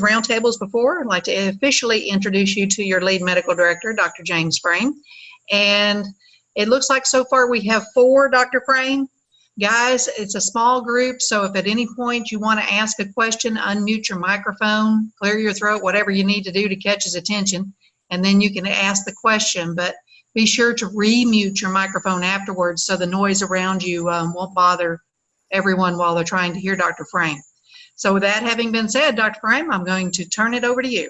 roundtables before. I'd like to officially introduce you to your lead medical director, Dr. James Frame. And it looks like so far we have 4, Dr. Frame. Guys, it's a small group, so if at any point you want to ask a question, unmute your microphone, clear your throat, whatever you need to do to catch his attention, and then you can ask the question. But be sure to remute your microphone afterwards so the noise around you won't bother everyone while they're trying to hear Dr. Frame. So with that having been said, Dr. Frame, I'm going to turn it over to you.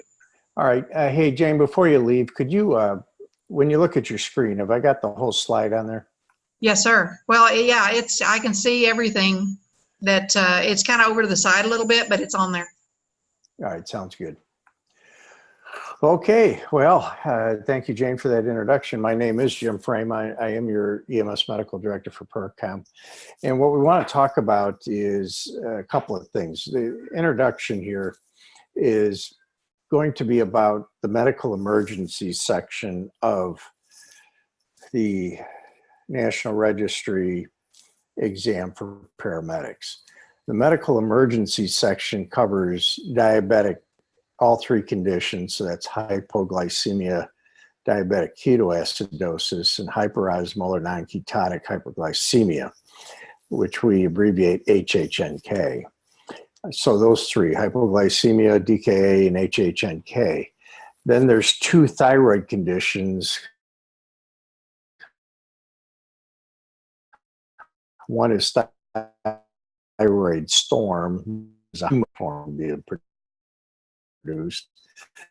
All right. Hey, Jane, before you leave, could you, when you look at your screen, have I got the whole slide on there? Yes, sir. Well, yeah, I can see everything that it's kind of over to the side a little bit, but it's on there. All right. Sounds good. Okay. Well, thank you, Jane, for that introduction. My name is Jim Frame. I am your EMS Medical Director for PERCOM. And what we want to talk about is a couple of things. The introduction here is going to be about the medical emergencies section of the National Registry exam for paramedics. The medical emergency section covers diabetic, all 3 conditions, so that's hypoglycemia, diabetic ketoacidosis, and hyperosmolar non-ketotic hyperglycemia, which we abbreviate HHNK. So those 3, hypoglycemia, DKA, and HHNK. Then there's 2 thyroid conditions. One is thyroid storm, is a form being produced.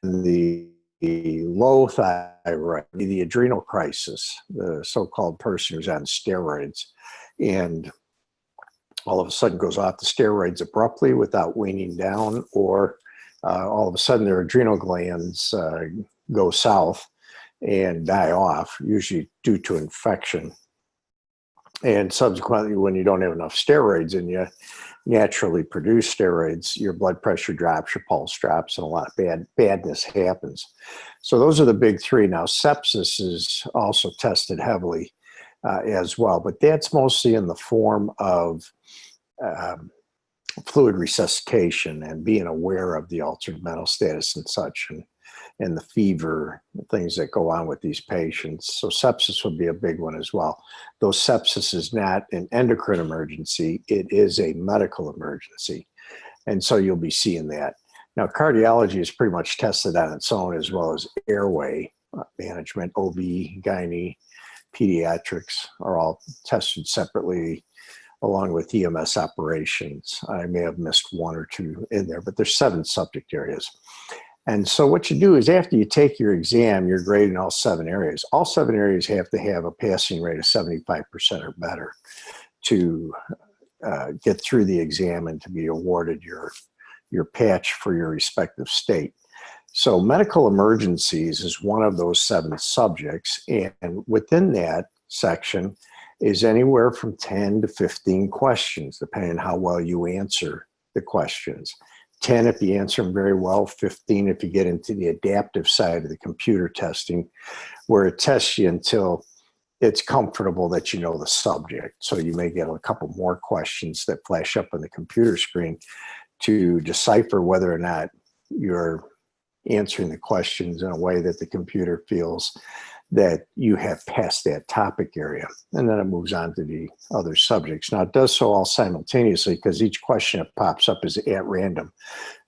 And the low thyroid, the adrenal crisis, the so-called person who's on steroids, and all of a sudden goes off the steroids abruptly without weaning down, or all of a sudden their adrenal glands go south and die off, usually due to infection. And subsequently, when you don't have enough steroids and you naturally produce steroids, your blood pressure drops, your pulse drops, and a lot of badness happens. So those are the big 3. Now, sepsis is also tested heavily as well, but that's mostly in the form of fluid resuscitation and being aware of the altered mental status and such, and the fever, things that go on with these patients. So sepsis would be a big one as well. Though sepsis is not an endocrine emergency, it is a medical emergency. And so you'll be seeing that. Now, cardiology is pretty much tested on its own, as well as airway management, OB, gynae, pediatrics are all tested separately, along with EMS operations. I may have missed 1 or 2 in there, but there's 7 subject areas. And so what you do is after you take your exam, you're graded in all 7 areas. All 7 areas have to have a passing rate of 75% or better to get through the exam and to be awarded your patch for your respective state. So medical emergencies is one of those 7 subjects. And within that section is anywhere from 10 to 15 questions, depending on how well you answer the questions. 10 if you answer them very well, 15 if you get into the adaptive side of the computer testing, where it tests you until it's comfortable that you know the subject. So you may get a couple more questions that flash up on the computer screen to decipher whether or not you're answering the questions in a way that the computer feels that you have passed that topic area. And then it moves on to the other subjects. Now, it does so all simultaneously because each question that pops up is at random.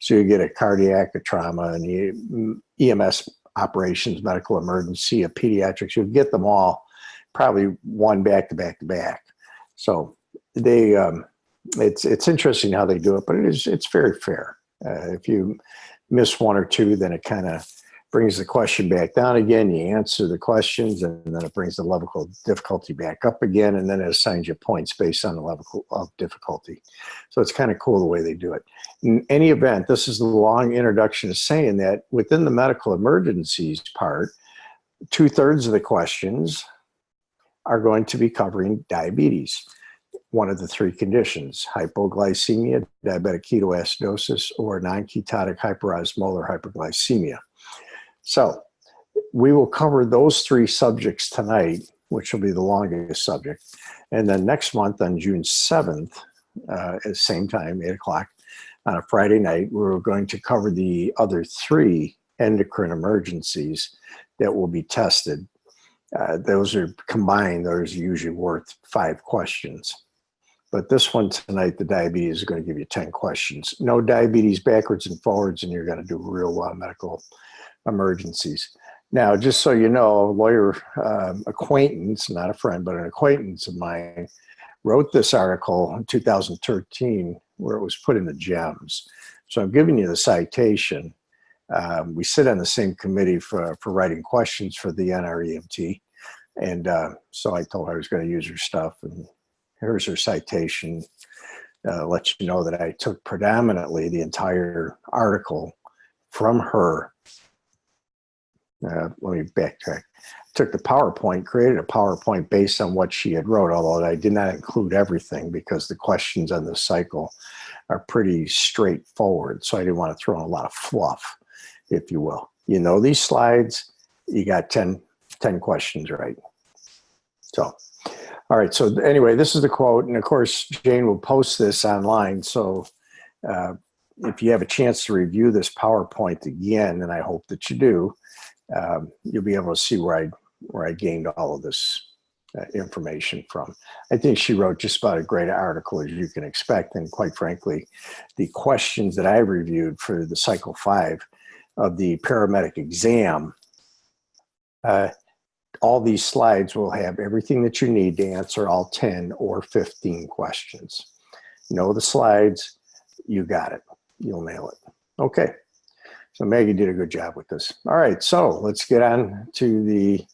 So you get a cardiac, a trauma, and EMS operations, medical emergency, a pediatrics. You'll get them all probably one back to back to back. So they, it's interesting how they do it, but it's very fair. If you miss 1 or 2, then it kind of brings the question back down again, you answer the questions, and then it brings the level of difficulty back up again, and then it assigns you points based on the level of difficulty. So it's kind of cool the way they do it. In any event, this is the long introduction to saying that within the medical emergencies part, 2/3 of the questions are going to be covering diabetes, one of the 3 conditions: hypoglycemia, diabetic ketoacidosis, or non-ketotic hyperosmolar hyperglycemia. So we will cover those 3 subjects tonight, which will be the longest subject. And then next month on June 7th, at the same time, 8 o'clock, on a Friday night, we were going to cover the other 3 endocrine emergencies that will be tested. Those are combined, those are usually worth 5 questions. But this one tonight, the diabetes, is going to give you 10 questions. No diabetes backwards and forwards, and you're going to do real well medical emergencies. Now, just so you know, a lawyer acquaintance, not a friend, but an acquaintance of mine, wrote this article in 2013 where it was put in the gems. So I'm giving you the citation. We sit on the same committee for writing questions for the NREMT. And so I told her I was going to use her stuff, and here's her citation. Let you know that I took predominantly the entire article from her. Let me backtrack. Took the PowerPoint, created a PowerPoint based on what she had wrote, although I did not include everything because the questions on this cycle are pretty straightforward. So I didn't want to throw in a lot of fluff, if you will. You know these slides, you got 10 questions right. So, all right. So anyway, this is the quote. And of course, Jane will post this online. So if you have a chance to review this PowerPoint again, and I hope that you do, you'll be able to see where I gained all of this information from. I think she wrote just about a great article as you can expect. And quite frankly, the questions that I reviewed for the cycle 5 of the paramedic exam, all these slides will have everything that you need to answer all 10 or 15 questions. Know the slides, you got it. You'll nail it. Okay. So Maggie did a good job with this. All right, so let's get on to the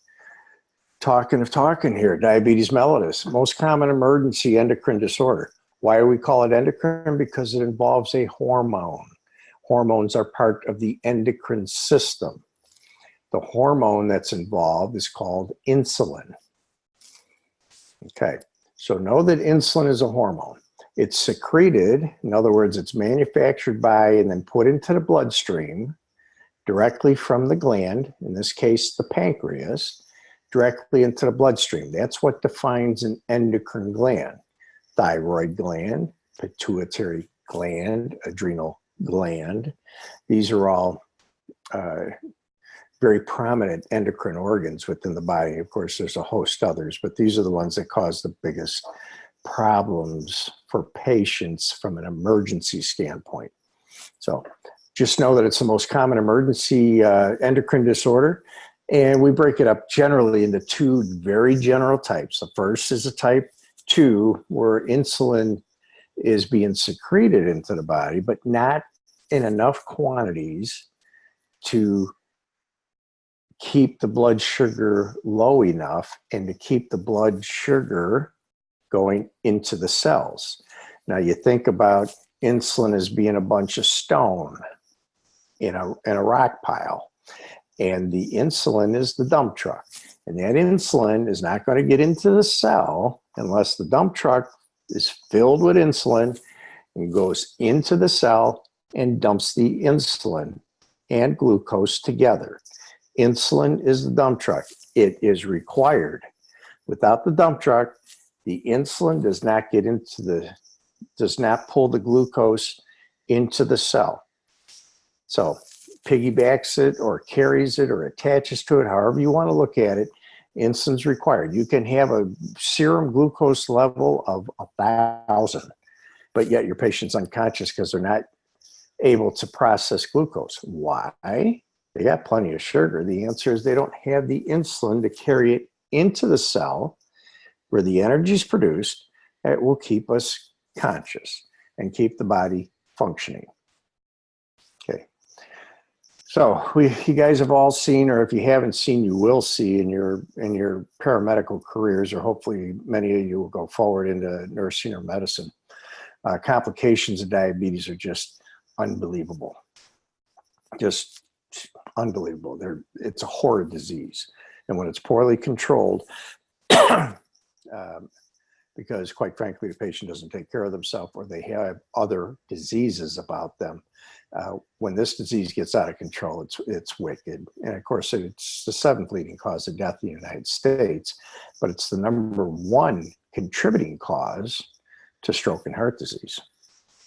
talking here. Diabetes mellitus, most common emergency endocrine disorder. Why do we call it endocrine? Because it involves a hormone. Hormones are part of the endocrine system. The hormone that's involved is called insulin. Okay, so know that insulin is a hormone. It's secreted, in other words, it's manufactured by and then put into the bloodstream directly from the gland, in this case, the pancreas, directly into the bloodstream. That's what defines an endocrine gland. Thyroid gland, pituitary gland, adrenal gland. These are all very prominent endocrine organs within the body. Of course, there's a host others, but these are the ones that cause the biggest problems for patients from an emergency standpoint. So just know that it's the most common emergency endocrine disorder. And we break it up generally into 2 very general types. The first is a type 2 where insulin is being secreted into the body, but not in enough quantities to keep the blood sugar low enough and to keep the blood sugar going into the cells. Now you think about insulin as being a bunch of stone in a rock pile, and the insulin is the dump truck, and that insulin is not going to get into the cell unless the dump truck is filled with insulin and goes into the cell and dumps the insulin and glucose together. Insulin is the dump truck. It is required. Without the dump truck, the insulin does not pull the glucose into the cell. So piggybacks it or carries it or attaches to it, however you want to look at it, insulin's required. You can have a serum glucose level of 1,000, but yet your patient's unconscious because they're not able to process glucose. Why? They got plenty of sugar. The answer is they don't have the insulin to carry it into the cell where the energy is produced that will keep us conscious and keep the body functioning. Okay. So you guys have all seen, or if you haven't seen, you will see in your paramedical careers, or hopefully many of you will go forward into nursing or medicine. Complications of diabetes are just unbelievable. Just unbelievable. It's a horrid disease. And when it's poorly controlled, because quite frankly, the patient doesn't take care of themselves or they have other diseases about them. When this disease gets out of control, it's wicked. And of course, it's the 7th leading cause of death in the United States, but it's the #1 contributing cause to stroke and heart disease.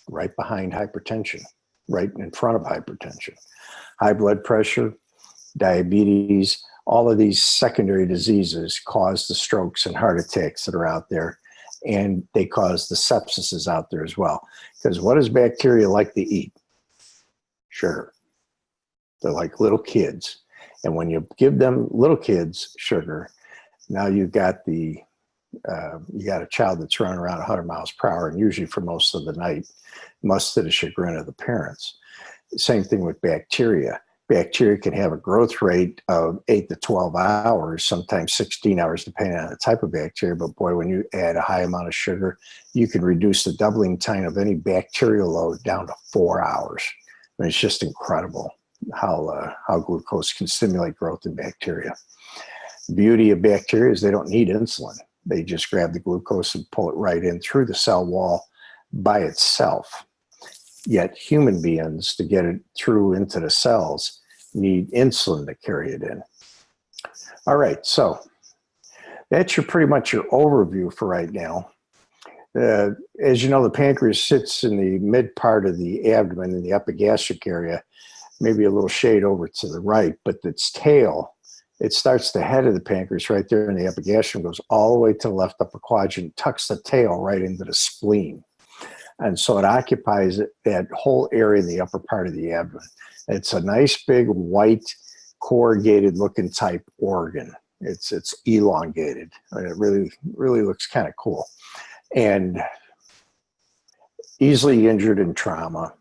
right behind hypertension, right in front of hypertension. High blood pressure, diabetes, all of these secondary diseases cause the strokes and heart attacks that are out there, and they cause the sepsis out there as well. Because what does bacteria like to eat? Sugar. They're like little kids. And when you give them little kids sugar, now you've got you got a child that's running around 100 miles per hour, and usually for most of the night, much to the chagrin of the parents. Same thing with bacteria. Bacteria can have a growth rate of 8 to 12 hours, sometimes 16 hours, depending on the type of bacteria. But boy, when you add a high amount of sugar, you can reduce the doubling time of any bacterial load down to 4 hours. I mean, it's just incredible how glucose can stimulate growth in bacteria. The beauty of bacteria is they don't need insulin. They just grab the glucose and pull it right in through the cell wall by itself. Yet human beings, to get it through into the cells, need insulin to carry it in. All right, so that's pretty much your overview for right now. As you know, the pancreas sits in the mid part of the abdomen in the epigastric area, maybe a little shade over to the right, but its tail, it starts the head of the pancreas right there in the epigastrium, goes all the way to the left upper quadrant, tucks the tail right into the spleen. And so it occupies that whole area in the upper part of the abdomen. It's a nice big white corrugated looking type organ. It's elongated. It really looks kind of cool. And easily injured in trauma,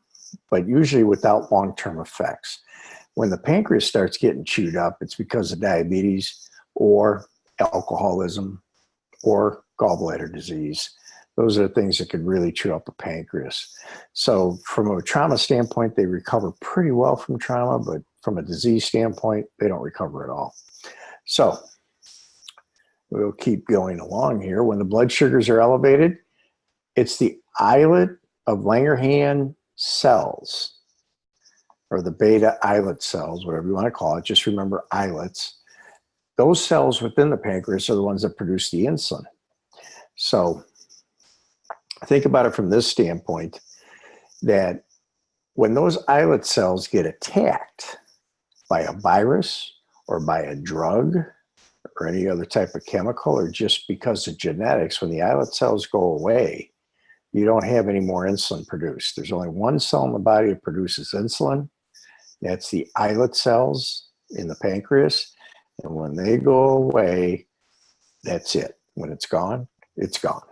but usually without long-term effects. When the pancreas starts getting chewed up, it's because of diabetes or alcoholism or gallbladder disease. Those are the things that could really chew up a pancreas. So from a trauma standpoint, they recover pretty well from trauma, but from a disease standpoint, they don't recover at all. So we'll keep going along here. When the blood sugars are elevated, it's the islet of Langerhans cells, or the beta islet cells, whatever you want to call it. Just remember islets. Those cells within the pancreas are the ones that produce the insulin. So think about it from this standpoint, that when those islet cells get attacked by a virus or by a drug or any other type of chemical, or just because of genetics, when the islet cells go away, you don't have any more insulin produced. There's only one cell in the body that produces insulin. That's the islet cells in the pancreas. And when they go away, that's it. When it's gone, it's gone.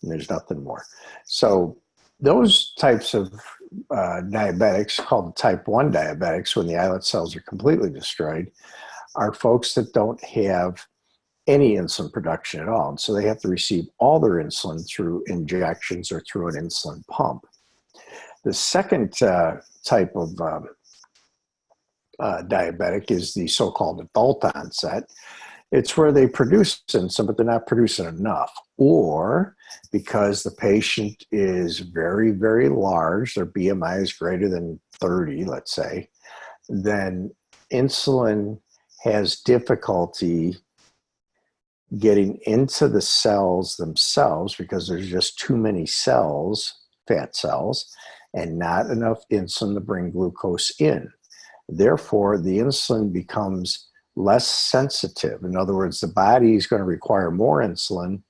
And there's nothing more. So those types of diabetics, called type 1 diabetics, when the islet cells are completely destroyed, are folks that don't have any insulin production at all. And so they have to receive all their insulin through injections or through an insulin pump. The second type of diabetic is the so-called adult onset. It's where they produce insulin, but they're not producing enough. Or because the patient is very, very large, their BMI is greater than 30, let's say, then insulin has difficulty getting into the cells themselves because there's just too many cells, fat cells, and not enough insulin to bring glucose in. Therefore, the insulin becomes less sensitive. In other words, the body is going to require more insulin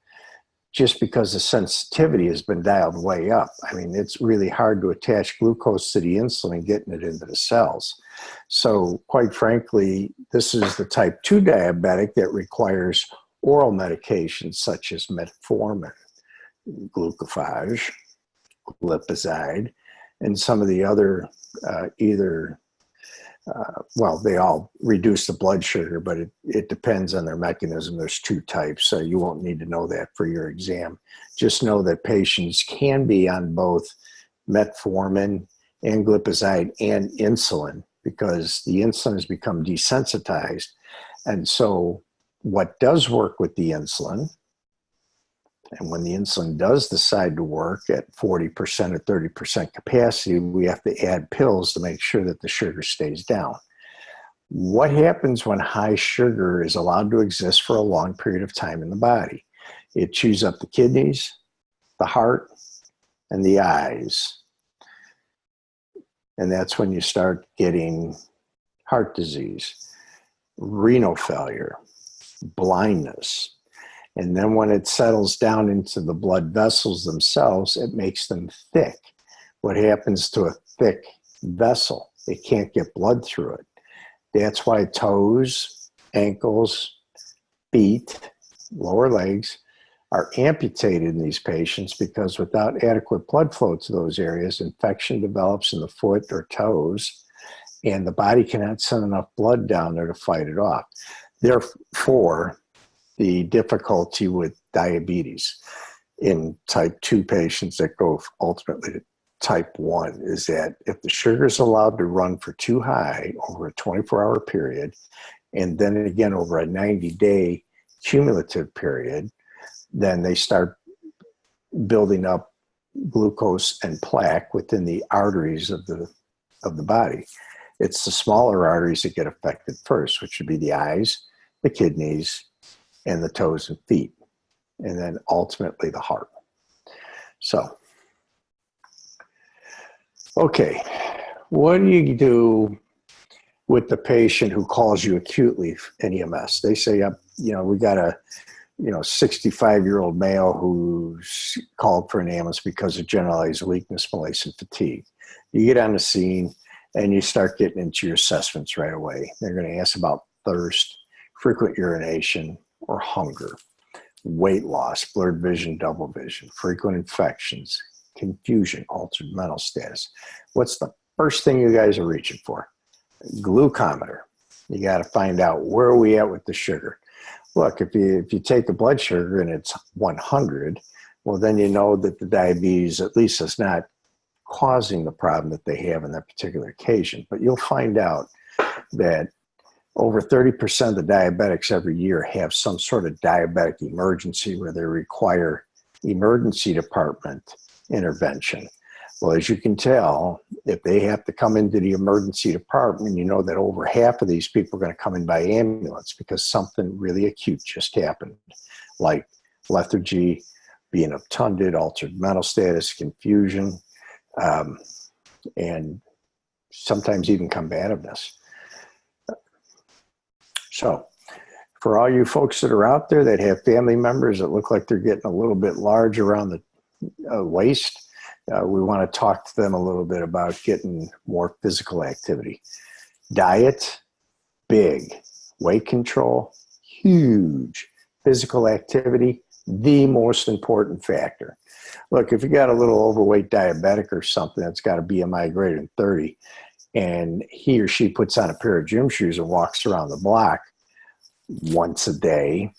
just because the sensitivity has been dialed way up. I mean, it's really hard to attach glucose to the insulin and getting it into the cells. So quite frankly, this is the type 2 diabetic that requires oral medications such as metformin, glucophage, glipizide, and some of the other well, they all reduce the blood sugar, but it depends on their mechanism. There's 2 types, so you won't need to know that for your exam. Just know that patients can be on both metformin and glipizide and insulin because the insulin has become desensitized. And so what does work with the insulin, and when the insulin does decide to work at 40% or 30% capacity, we have to add pills to make sure that the sugar stays down. What happens when high sugar is allowed to exist for a long period of time in the body? It chews up the kidneys, the heart, and the eyes. And that's when you start getting heart disease, renal failure, blindness. And then when it settles down into the blood vessels themselves, it makes them thick. What happens to a thick vessel? It can't get blood through it. That's why toes, ankles, feet, lower legs are amputated in these patients, because without adequate blood flow to those areas, infection develops in the foot or toes, and the body cannot send enough blood down there to fight it off. Therefore, the difficulty with diabetes in type 2 patients that go ultimately to type 1 is that if the sugar is allowed to run for too high over a 24-hour period, and then again over a 90-day cumulative period, then they start building up glucose and plaque within the arteries of the body. It's the smaller arteries that get affected first, which would be the eyes, the kidneys, and the toes and feet, and then ultimately the heart. So, okay, what do you do with the patient who calls you acutely in EMS? They say, we got a 65-year-old male who's called for an ambulance because of generalized weakness, malaise, and fatigue. You get on the scene and you start getting into your assessments right away. They're going to ask about thirst, frequent urination, or hunger, weight loss, blurred vision, double vision, frequent infections, confusion, altered mental status. What's the first thing you guys are reaching for? Glucometer. You got to find out, where are we at with the sugar? Look, if you take the blood sugar and it's 100, well, then you know that the diabetes at least is not causing the problem that they have in that particular occasion. But you'll find out that over 30% of the diabetics every year have some sort of diabetic emergency where they require emergency department intervention. Well, as you can tell, if they have to come into the emergency department, you know that over half of these people are going to come in by ambulance because something really acute just happened, like lethargy, being obtunded, altered mental status, confusion, and sometimes even combativeness. So for all you folks that are out there that have family members that look like they're getting a little bit large around the waist, we want to talk to them a little bit about getting more physical activity. Diet, big. Weight control, huge. Physical activity, the most important factor. Look, if you got a little overweight diabetic or something that's got a BMI greater than 30, and he or she puts on a pair of gym shoes and walks around the block once a day,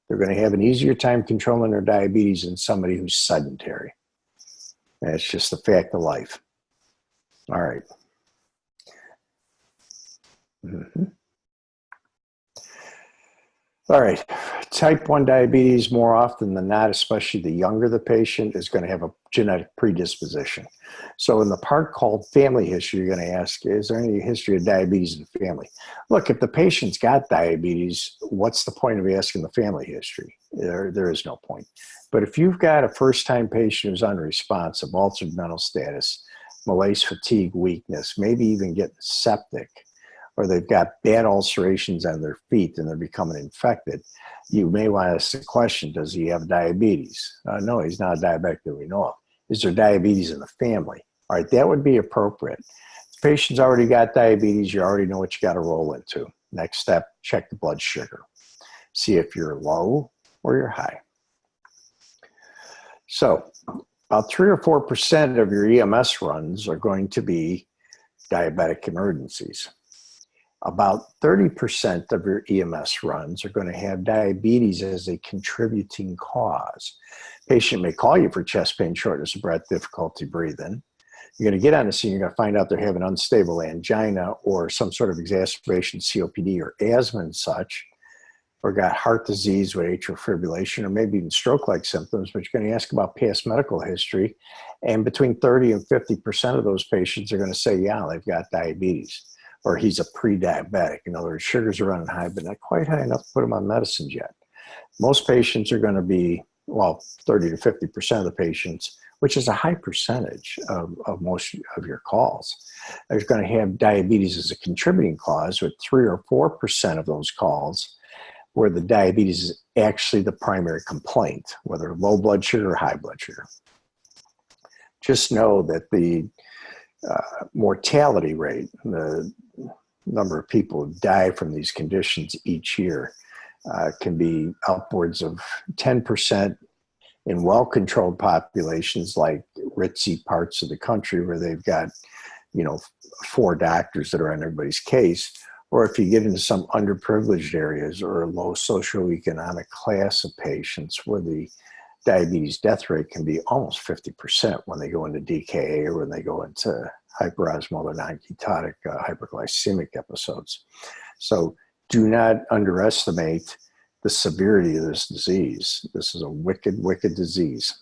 they're going to have an easier time controlling their diabetes than somebody who's sedentary. That's just the fact of life. All right. All right. Type 1 diabetes, more often than not, especially the younger the patient, is going to have a genetic predisposition. So in the part called family history, you're going to ask, is there any history of diabetes in the family? Look, if the patient's got diabetes, what's the point of asking the family history? There is no point. But if you've got a first-time patient who's unresponsive, altered mental status, malaise, fatigue, weakness, maybe even getting septic, or they've got bad ulcerations on their feet and they're becoming infected, you may want to ask the question, does he have diabetes? No, he's not a diabetic that we know of. Is there diabetes in the family? All right, that would be appropriate. If the patient's already got diabetes, you already know what you got to roll into. Next step, check the blood sugar. See if you're low or you're high. So about 3 or 4% of your EMS runs are going to be diabetic emergencies. About 30% of your EMS runs are going to have diabetes as a contributing cause. Patient may call you for chest pain, shortness of breath, difficulty breathing. You're going to get on the scene, you're going to find out they're having unstable angina or some sort of exacerbation, COPD or asthma and such, or got heart disease with atrial fibrillation, or maybe even stroke-like symptoms, but you're going to ask about past medical history. And between 30 and 50% of those patients are going to say, yeah, they've got diabetes, or he's a pre-diabetic. In other words, sugars are running high, but not quite high enough to put him on medicines yet. Most patients are going to be, well, 30 to 50% of the patients which is a high percentage of most of your calls, are going to have diabetes as a contributing cause, with 3 or 4% of those calls where the diabetes is actually the primary complaint, whether low blood sugar or high blood sugar. Just know that the mortality rate, the number of people who die from these conditions each year, can be upwards of 10% in well-controlled populations like ritzy parts of the country where they've got, 4 doctors that are on everybody's case. Or if you get into some underprivileged areas or low socioeconomic class of patients where the diabetes death rate can be almost 50% when they go into DKA or when they go into hyperosmolar non-ketotic hyperglycemic episodes. So do not underestimate the severity of this disease. This is a wicked, wicked disease.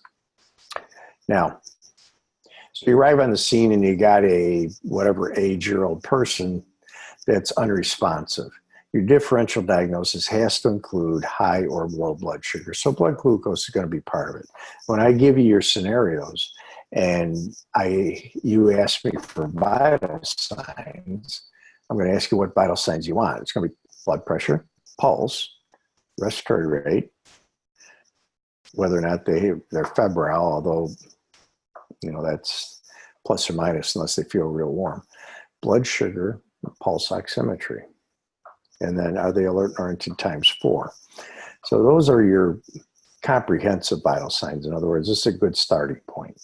Now, so you arrive on the scene and you got a whatever age-year-old person that's unresponsive. Your differential diagnosis has to include high or low blood sugar. So blood glucose is going to be part of it. When I give you your scenarios and you ask me for vital signs, I'm going to ask you what vital signs you want. It's going to be blood pressure, pulse, respiratory rate, whether or not they're febrile, although, that's plus or minus unless they feel real warm, blood sugar, pulse oximetry. And then are they alert and oriented ×4? So those are your comprehensive vital signs. In other words, this is a good starting point.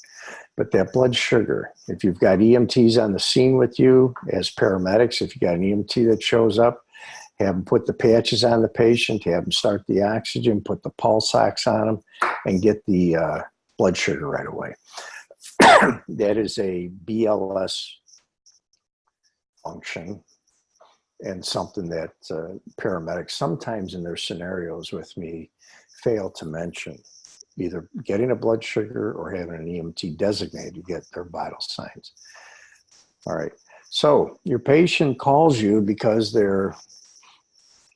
But that blood sugar, if you've got EMTs on the scene with you as paramedics, if you've got an EMT that shows up, have them put the patches on the patient, have them start the oxygen, put the pulse ox on them, and get the blood sugar right away. That is a BLS function and something that paramedics sometimes in their scenarios with me fail to mention, either getting a blood sugar or having an EMT designated to get their vital signs. All right, so your patient calls you because they're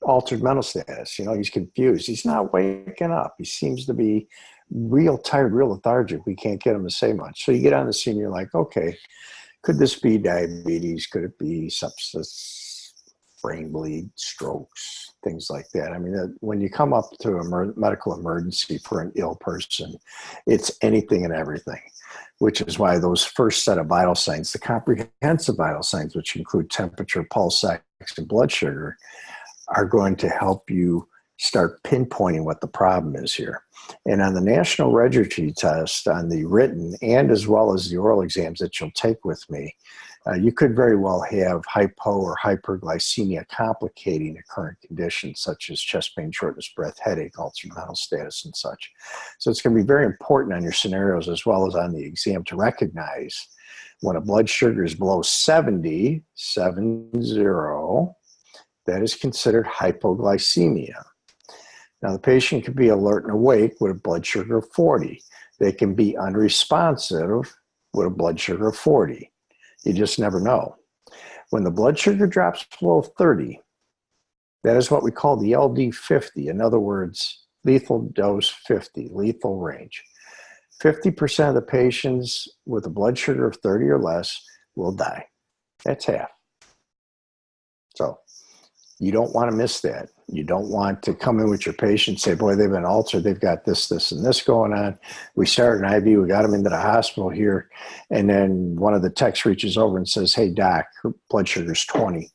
altered mental status. He's confused. He's not waking up. He seems to be real tired, real lethargic. We can't get him to say much. So you get on the scene, you're like, okay, could this be diabetes? Could it be sepsis, brain bleed, strokes, things like that? I mean, when you come up to a medical emergency for an ill person, it's anything and everything, which is why those first set of vital signs, the comprehensive vital signs, which include temperature, pulse ox, and blood sugar, are going to help you start pinpointing what the problem is here. And on the National Registry test, on the written and as well as the oral exams that you'll take with me, you could very well have hypo or hyperglycemia complicating a current condition such as chest pain, shortness of breath, headache, altered mental status, and such. So it's going to be very important on your scenarios as well as on the exam to recognize when a blood sugar is below 70, that is considered hypoglycemia. Now, the patient can be alert and awake with a blood sugar of 40. They can be unresponsive with a blood sugar of 40. You just never know. When the blood sugar drops below 30, that is what we call the LD50. In other words, lethal dose 50, lethal range. 50% of the patients with a blood sugar of 30 or less will die. That's half. So you don't want to miss that. You don't want to come in with your patient and say, boy, they've been altered. They've got this, this, and this going on. We started an IV. We got them into the hospital here. And then one of the techs reaches over and says, hey, doc, her blood sugar's 20.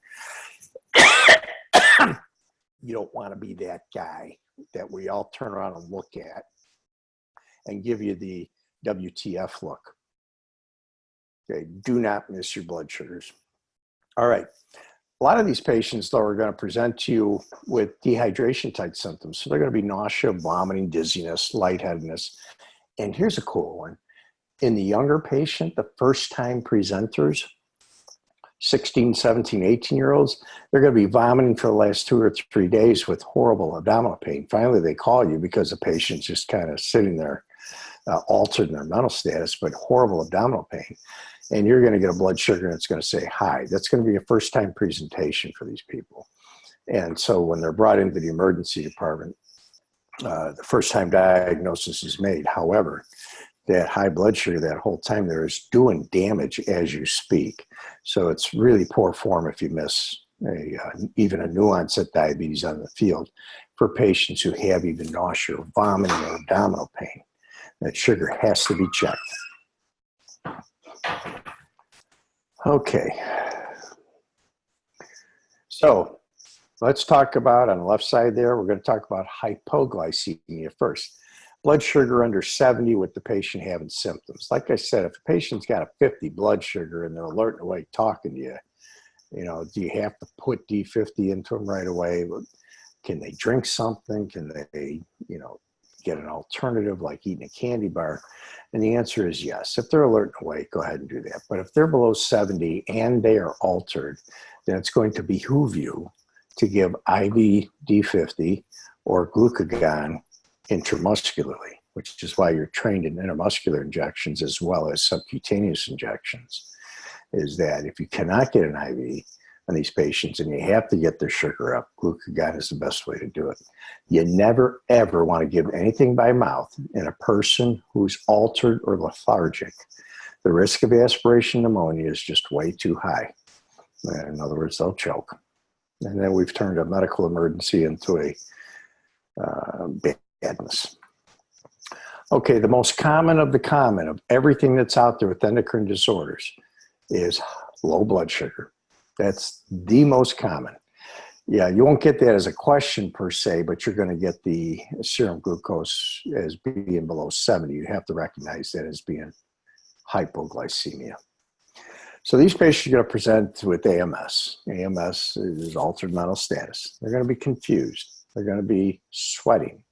You don't want to be that guy that we all turn around and look at and give you the WTF look. Okay, do not miss your blood sugars. All right. A lot of these patients, though, are going to present to you with dehydration type symptoms. So they're going to be nausea, vomiting, dizziness, lightheadedness. And here's a cool one. In the younger patient, the first time presenters, 16, 17, 18-year-olds, they're going to be vomiting for the last 2 or 3 days with horrible abdominal pain. Finally, they call you because the patient's just kind of sitting there altered in their mental status, but horrible abdominal pain. And you're going to get a blood sugar and it's going to say high. That's going to be a first-time presentation for these people. And so when they're brought into the emergency department, the first-time diagnosis is made. However, that high blood sugar that whole time there is doing damage as you speak. So it's really poor form if you miss even a new onset diabetes on the field for patients who have even nausea or vomiting or abdominal pain. That sugar has to be checked. Okay. So let's talk about, on the left side there, we're going to talk about hypoglycemia first. Blood sugar under 70 with the patient having symptoms. Like I said, if a patient's got a 50 blood sugar and they're alert and awake talking to you, you know, do you have to put D50 into them right away? Can they drink something? Can they, you know, get an alternative like eating a candy bar? And the answer is yes. If they're alert and awake, go ahead and do that. But if they're below 70 and they are altered, then it's going to behoove you to give IV D50 or glucagon intramuscularly, which is why you're trained in intramuscular injections as well as subcutaneous injections, is that if you cannot get an IV on these patients and you have to get their sugar up, glucagon is the best way to do it. You never, ever want to give anything by mouth in a person who's altered or lethargic. The risk of aspiration pneumonia is just way too high. In other words, they'll choke. And then we've turned a medical emergency into a badness. Okay, the most common of the common of everything that's out there with endocrine disorders is low blood sugar. That's the most common. Yeah, you won't get that as a question per se, but you're going to get the serum glucose as being below 70. You have to recognize that as being hypoglycemia. So these patients are going to present with AMS. AMS is altered mental status. They're going to be confused. They're going to be sweating.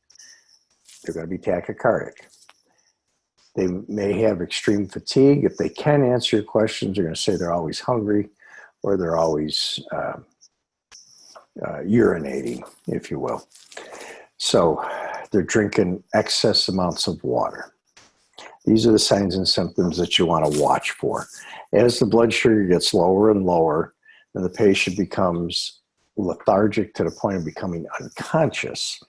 They're going to be tachycardic. They may have extreme fatigue. If they can answer your questions, they're going to say they're always hungry or they're always urinating, if you will. So they're drinking excess amounts of water. These are the signs and symptoms that you want to watch for. As the blood sugar gets lower and lower, then the patient becomes lethargic to the point of becoming unconscious.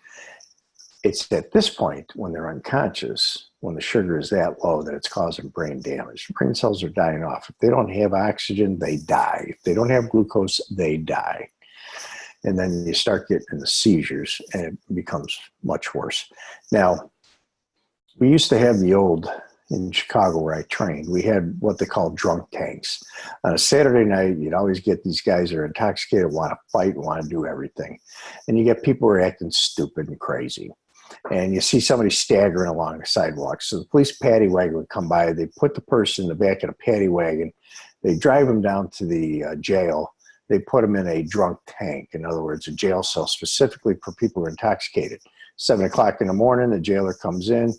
It's at this point when they're unconscious, when the sugar is that low, that it's causing brain damage. Brain cells are dying off. If they don't have oxygen, they die. If they don't have glucose, they die. And then you start getting the seizures and it becomes much worse. Now, we used to have the old, in Chicago where I trained, we had what they call drunk tanks. On a Saturday night, you'd always get these guys that are intoxicated, want to fight, want to do everything. And you get people who are acting stupid and crazy. And you see somebody staggering along the sidewalk. So the police paddy wagon would come by. They put the person in the back of the paddy wagon. They drive them down to the jail. They put them in a drunk tank. In other words, a jail cell specifically for people who are intoxicated. 7 o'clock in the morning, the jailer comes in,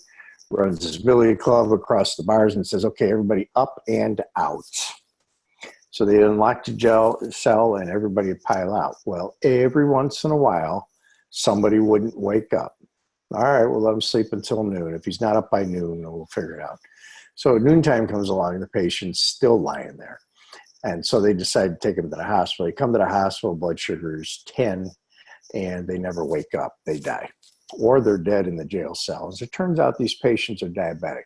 runs his billy club across the bars and says, okay, everybody up and out. So they unlock the jail cell and everybody would pile out. Well, every once in a while, somebody wouldn't wake up. All right, we'll let him sleep until noon. If he's not up by noon, we'll figure it out. So noontime comes along and the patient's still lying there. And so they decide to take him to the hospital. They come to the hospital, blood sugar is 10, and they never wake up. They die. Or they're dead in the jail cell. As it turns out, these patients are diabetic.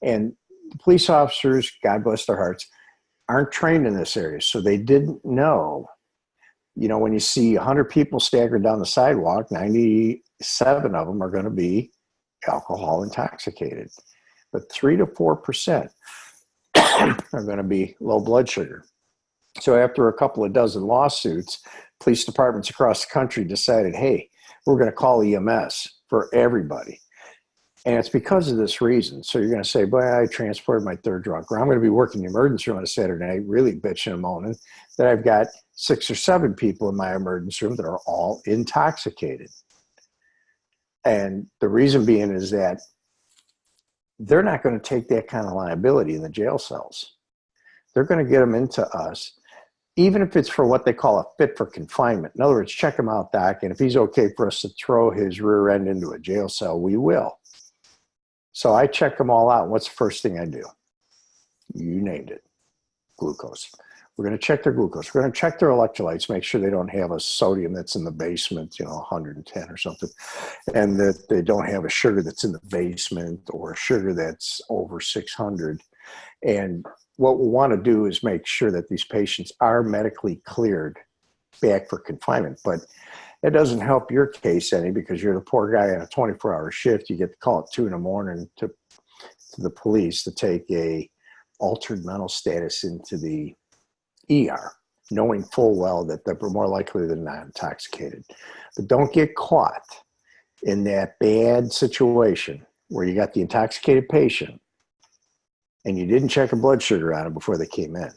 And the police officers, God bless their hearts, aren't trained in this area. So they didn't know, you know, when you see 100 people staggering down the sidewalk, 97 of them are going to be alcohol intoxicated. But 3 to 4% are going to be low blood sugar. So after a couple of dozen lawsuits, police departments across the country decided, hey, we're going to call EMS for everybody. And it's because of this reason. So you're going to say, boy, I transported my third drunk. Or I'm going to be working in the emergency room on a Saturday night, really bitching and moaning that I've got 6 or 7 people in my emergency room that are all intoxicated. And the reason being is that they're not going to take that kind of liability in the jail cells. They're going to get them into us, even if it's for what they call a fit for confinement. In other words, check him out, doc, and if he's okay for us to throw his rear end into a jail cell, we will. So I check them all out. What's the first thing I do? You named it, glucose. We're going to check their glucose. We're going to check their electrolytes, make sure they don't have a sodium that's in the basement, 110 or something, and that they don't have a sugar that's in the basement or a sugar that's over 600. And what we want to do is make sure that these patients are medically cleared back for confinement. But it doesn't help your case any because you're the poor guy on a 24-hour shift. You get the call at 2 in the morning to the police to take a altered mental status into the ER, knowing full well that they're more likely than not intoxicated. But don't get caught in that bad situation where you got the intoxicated patient and you didn't check a blood sugar on them before they came in,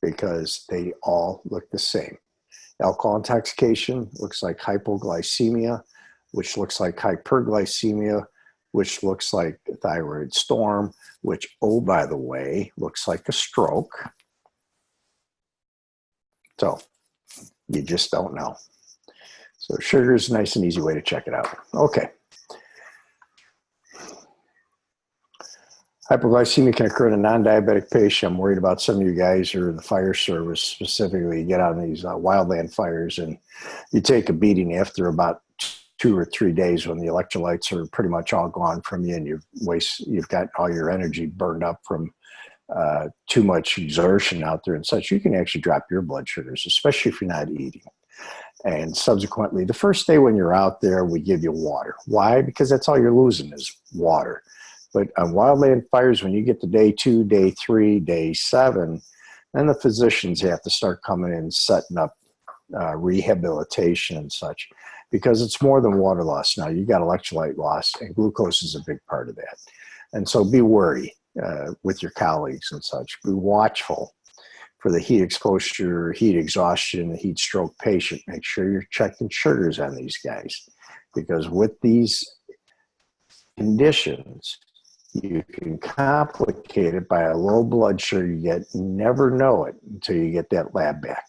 because they all look the same. Alcohol intoxication looks like hypoglycemia, which looks like hyperglycemia, which looks like thyroid storm, which, oh, by the way, looks like a stroke. So you just don't know. So sugar is a nice and easy way to check it out. Okay. Hypoglycemia can occur in a non-diabetic patient. I'm worried about some of you guys who are in the fire service specifically. You get out on these wildland fires and you take a beating after about 2 or 3 days when the electrolytes are pretty much all gone from you and you've got all your energy burned up from too much exertion out there and such. You can actually drop your blood sugars, especially if you're not eating. And subsequently, the first day when you're out there, we give you water. Why? Because that's all you're losing is water. But on wildland fires, when you get to day 2, day 3, day 7, then the physicians have to start coming in, setting up rehabilitation and such, because it's more than water loss now. You got electrolyte loss, and glucose is a big part of that. And so be wary with your colleagues and such. Be watchful for the heat exposure, heat exhaustion, heat stroke patient. Make sure you're checking sugars on these guys, because with these conditions, you can complicate it by a low blood sugar. You never know it until you get that lab back.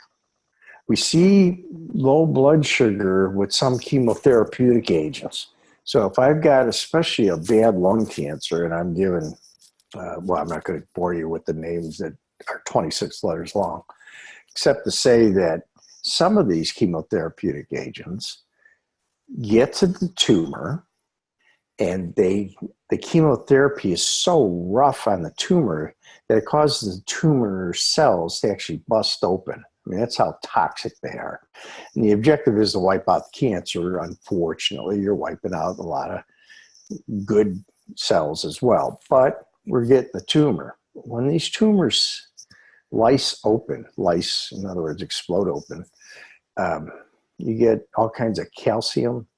We see low blood sugar with some chemotherapeutic agents. So if I've got especially a bad lung cancer and I'm given, well, I'm not going to bore you with the names that are 26 letters long, except to say that some of these chemotherapeutic agents get to the tumor, and the chemotherapy is so rough on the tumor that it causes the tumor cells to actually bust open. I mean, that's how toxic they are. And the objective is to wipe out the cancer. Unfortunately, you're wiping out a lot of good cells as well. But we're getting the tumor. When these tumors lyse open, lyse, in other words, explode open, you get all kinds of calcium,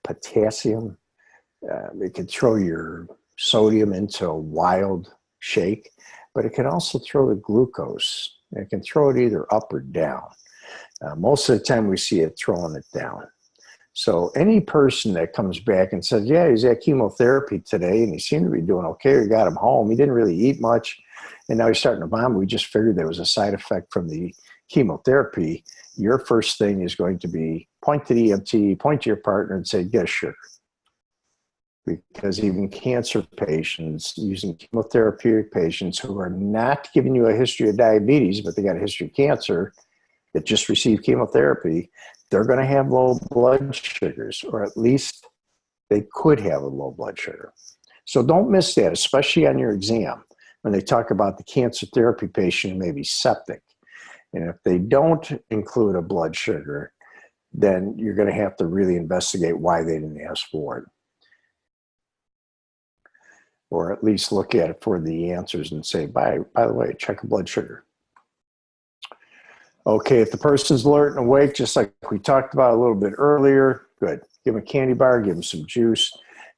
potassium. It can throw your sodium into a wild shake, but it can also throw the glucose. It can throw it either up or down. Most of the time we see it throwing it down. So any person that comes back and says, yeah, he's at chemotherapy today and he seemed to be doing okay, we got him home, he didn't really eat much, and now he's starting to vomit, we just figured there was a side effect from the chemotherapy, your first thing is going to be point to the EMT, point to your partner and say, get a sugar. Because even cancer patients, using chemotherapeutic patients who are not giving you a history of diabetes, but they got a history of cancer that just received chemotherapy, they're going to have low blood sugars, or at least they could have a low blood sugar. So don't miss that, especially on your exam, when they talk about the cancer therapy patient who may be septic. And if they don't include a blood sugar, then you're going to have to really investigate why they didn't ask for it. Or at least look at it for the answers and say, by the way, check a blood sugar. Okay, if the person's alert and awake, just like we talked about a little bit earlier, good. Give them a candy bar, give them some juice,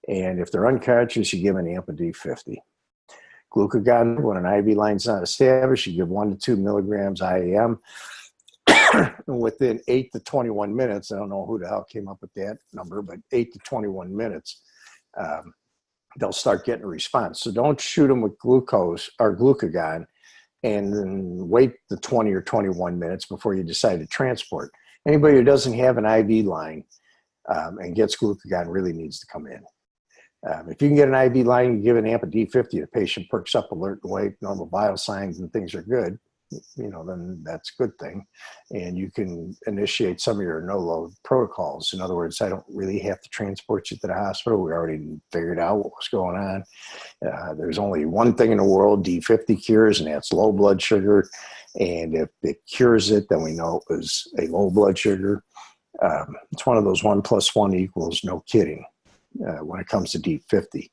and if they're unconscious, you give them an amp of D50. Glucagon, when an IV line's not established, you give 1 to 2 milligrams IAM. Within 8 to 21 minutes, I don't know who the hell came up with that number, but 8 to 21 minutes, they'll start getting a response. So don't shoot them with glucose or glucagon and then wait the 20 or 21 minutes before you decide to transport. Anybody who doesn't have an IV line and gets glucagon really needs to come in. If you can get an IV line, you give an amp of D50, the patient perks up, alert and awake, normal vital signs, and things are good. then that's a good thing. And you can initiate some of your no-load protocols. In other words, I don't really have to transport you to the hospital. We already figured out what was going on. There's only one thing in the world D50 cures, and that's low blood sugar. And if it cures it, then we know it was a low blood sugar. It's one of those 1 + 1 = no kidding when it comes to D50.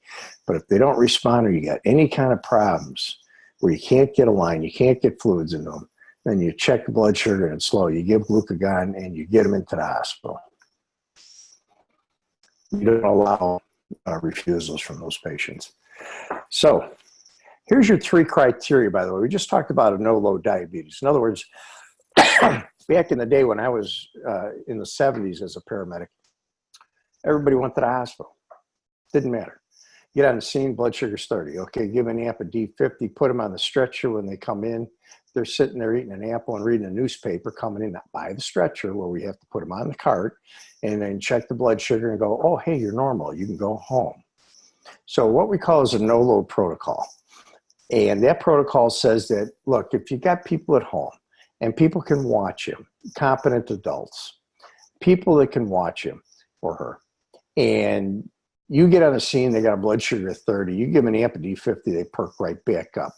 But if they don't respond, or you got any kind of problems where you can't get a line, you can't get fluids in them, then you check the blood sugar and it's low. You give glucagon and you get them into the hospital. You don't allow refusals from those patients. So here's your 3 criteria, by the way. We just talked about a no-load diabetes. In other words, back in the day when I was in the 70s as a paramedic, everybody went to the hospital. Didn't matter. Get on the scene, blood sugar's 30. Okay, give an amp a D50, put them on the stretcher when they come in. They're sitting there eating an apple and reading a newspaper, coming in by the stretcher where we have to put them on the cart, and then check the blood sugar and go, oh, hey, you're normal. You can go home. So what we call is a no-load protocol. And that protocol says that, look, if you got people at home and people can watch him, competent adults, people that can watch him or her, and you get on the scene, they got a blood sugar of 30, you give them an amp of D50, they perk right back up.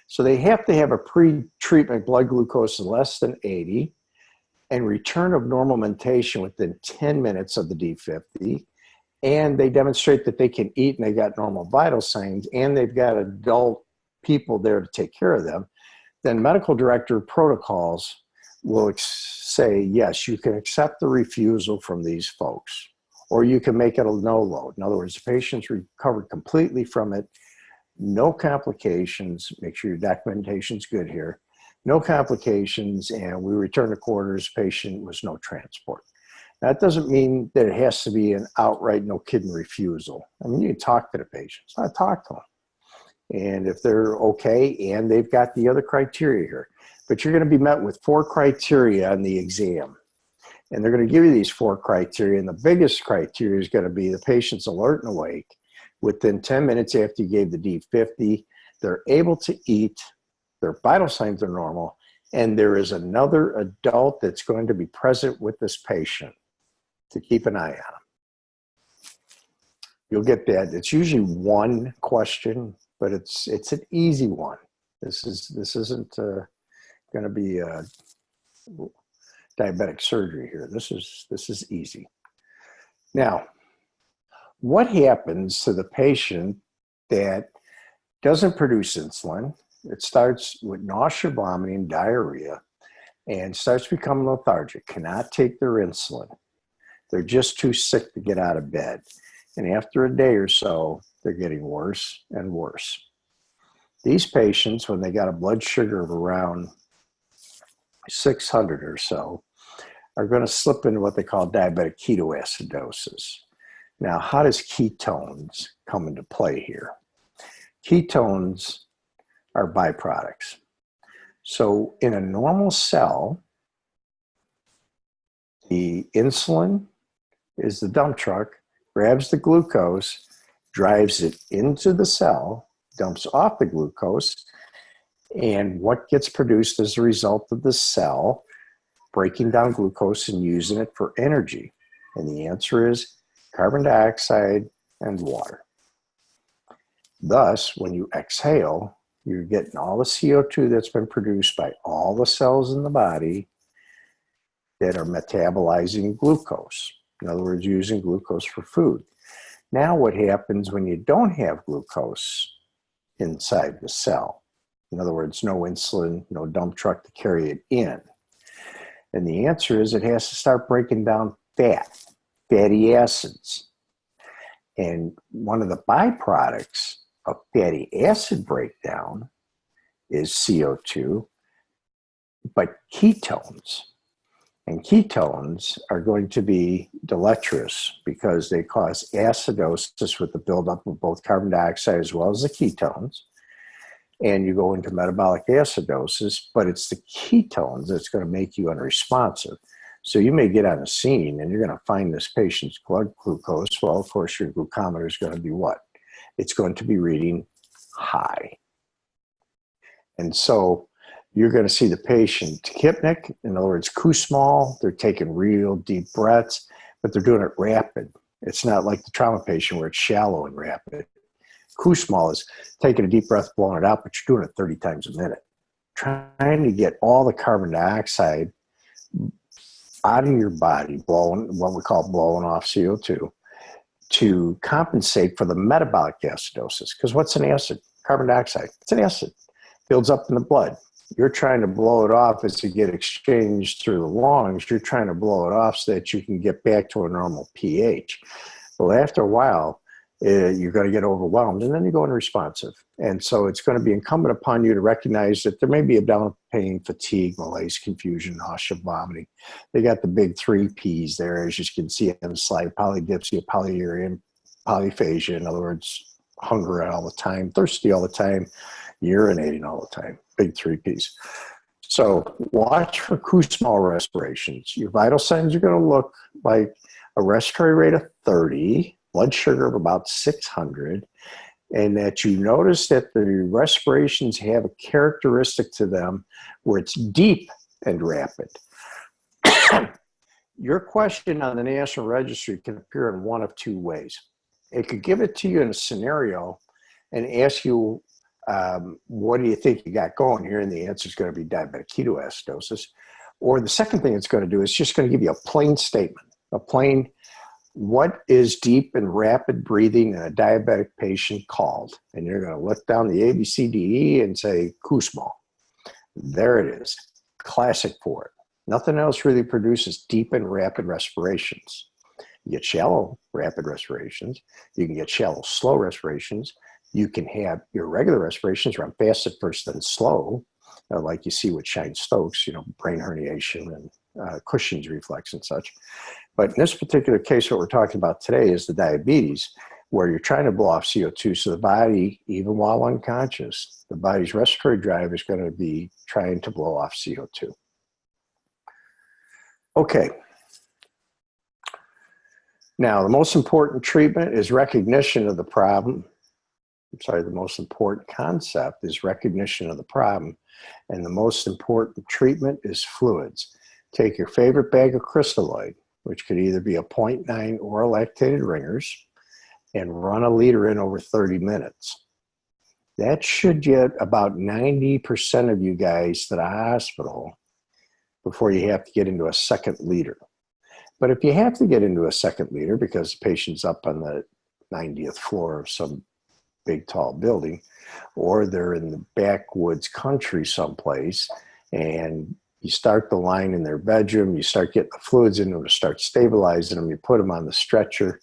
So they have to have a pre-treatment blood glucose of less than 80 and return of normal mentation within 10 minutes of the D50. And they demonstrate that they can eat and they got normal vital signs and they've got adult people there to take care of them. Then medical director protocols will say, yes, you can accept the refusal from these folks, or you can make it a no-load. In other words, the patient's recovered completely from it, no complications, make sure your documentation's good here, no complications, and we return to quarters, patient was no transport. That doesn't mean that it has to be an outright no kidding refusal. I mean, you can talk to the patients, I talk to them. And if they're okay, and they've got the other criteria here, but you're gonna be met with 4 criteria on the exam. And they're going to give you these 4 criteria. And the biggest criteria is going to be the patient's alert and awake within 10 minutes after you gave the D50. They're able to eat. Their vital signs are normal. And there is another adult that's going to be present with this patient to keep an eye on them. You'll get that. It's usually 1 question, but it's an easy one. This isn't going to be diabetic surgery here. This is easy. Now, what happens to the patient that doesn't produce insulin? It starts with nausea, vomiting, diarrhea, and starts becoming lethargic, cannot take their insulin. They're just too sick to get out of bed. And after a day or so, they're getting worse and worse. These patients, when they got a blood sugar of around 600 or so, are going to slip into what they call diabetic ketoacidosis. Now, how does ketones come into play here? Ketones are byproducts. So in a normal cell, the insulin is the dump truck, grabs the glucose, drives it into the cell, dumps off the glucose, and what gets produced as a result of the cell breaking down glucose and using it for energy? And the answer is carbon dioxide and water. Thus, when you exhale, you're getting all the CO2 that's been produced by all the cells in the body that are metabolizing glucose. In other words, using glucose for food. Now what happens when you don't have glucose inside the cell? In other words, no insulin, no dump truck to carry it in. And the answer is it has to start breaking down fatty acids. And one of the byproducts of fatty acid breakdown is CO2, but ketones. And ketones are going to be deleterious because they cause acidosis with the buildup of both carbon dioxide as well as the ketones. And you go into metabolic acidosis, but it's the ketones that's going to make you unresponsive. So you may get on a scene and you're going to find this patient's blood glucose. Well, of course, your glucometer is going to be what? It's going to be reading high. And so you're going to see the patient tachypnic, in other words, Kussmaul. They're taking real deep breaths, but they're doing it rapid. It's not like the trauma patient where it's shallow and rapid. Kussmaul is taking a deep breath, blowing it out, but you're doing it 30 times a minute. Trying to get all the carbon dioxide out of your body, blowing, what we call blowing off CO2, to compensate for the metabolic acidosis. Because what's an acid? Carbon dioxide. It's an acid. Builds up in the blood. You're trying to blow it off as it get exchanged through the lungs. You're trying to blow it off so that you can get back to a normal pH. Well, after a while, you're going to get overwhelmed, and then you go unresponsive. And so it's going to be incumbent upon you to recognize that there may be abdominal pain, fatigue, malaise, confusion, nausea, vomiting. They got the big 3 Ps there, as you can see on the slide: polydipsia, polyuria, polyphagia. In other words, hunger all the time, thirsty all the time, urinating all the time. Big 3 Ps. So watch for Kussmaul respirations. Your vital signs are going to look like a respiratory rate of 30, blood sugar of about 600, and that you notice that the respirations have a characteristic to them where it's deep and rapid. Your question on the National Registry can appear in one of 2 ways. It could give it to you in a scenario and ask you, what do you think you got going here? And the answer is going to be diabetic ketoacidosis. Or the second thing it's going to do is just going to give you a plain statement, a plain, what is deep and rapid breathing in a diabetic patient called? And you're going to look down the A, B, C, D, E and say Kussmaul. There it is. Classic for it. Nothing else really produces deep and rapid respirations. You get shallow rapid respirations. You can get shallow slow respirations. You can have irregular respirations, run fast at first, then slow, like you see with Shine-Stokes, you know, brain herniation and Cushing's reflex and such. But in this particular case, what we're talking about today is the diabetes, where you're trying to blow off CO2. So the body, even while unconscious, the body's respiratory drive is going to be trying to blow off CO2. Okay. Now, the most important treatment is recognition of the problem. The most important concept is recognition of the problem. And the most important treatment is fluids. Take your favorite bag of crystalloid, which could either be a 0.9 oral lactated ringers, and run a liter in over 30 minutes. That should get about 90% of you guys to the hospital before you have to get into a second liter. But if you have to get into a second liter because the patient's up on the 90th floor of some big tall building, or they're in the backwoods country someplace, and you start the line in their bedroom, you start getting the fluids in them to start stabilizing them, you put them on the stretcher,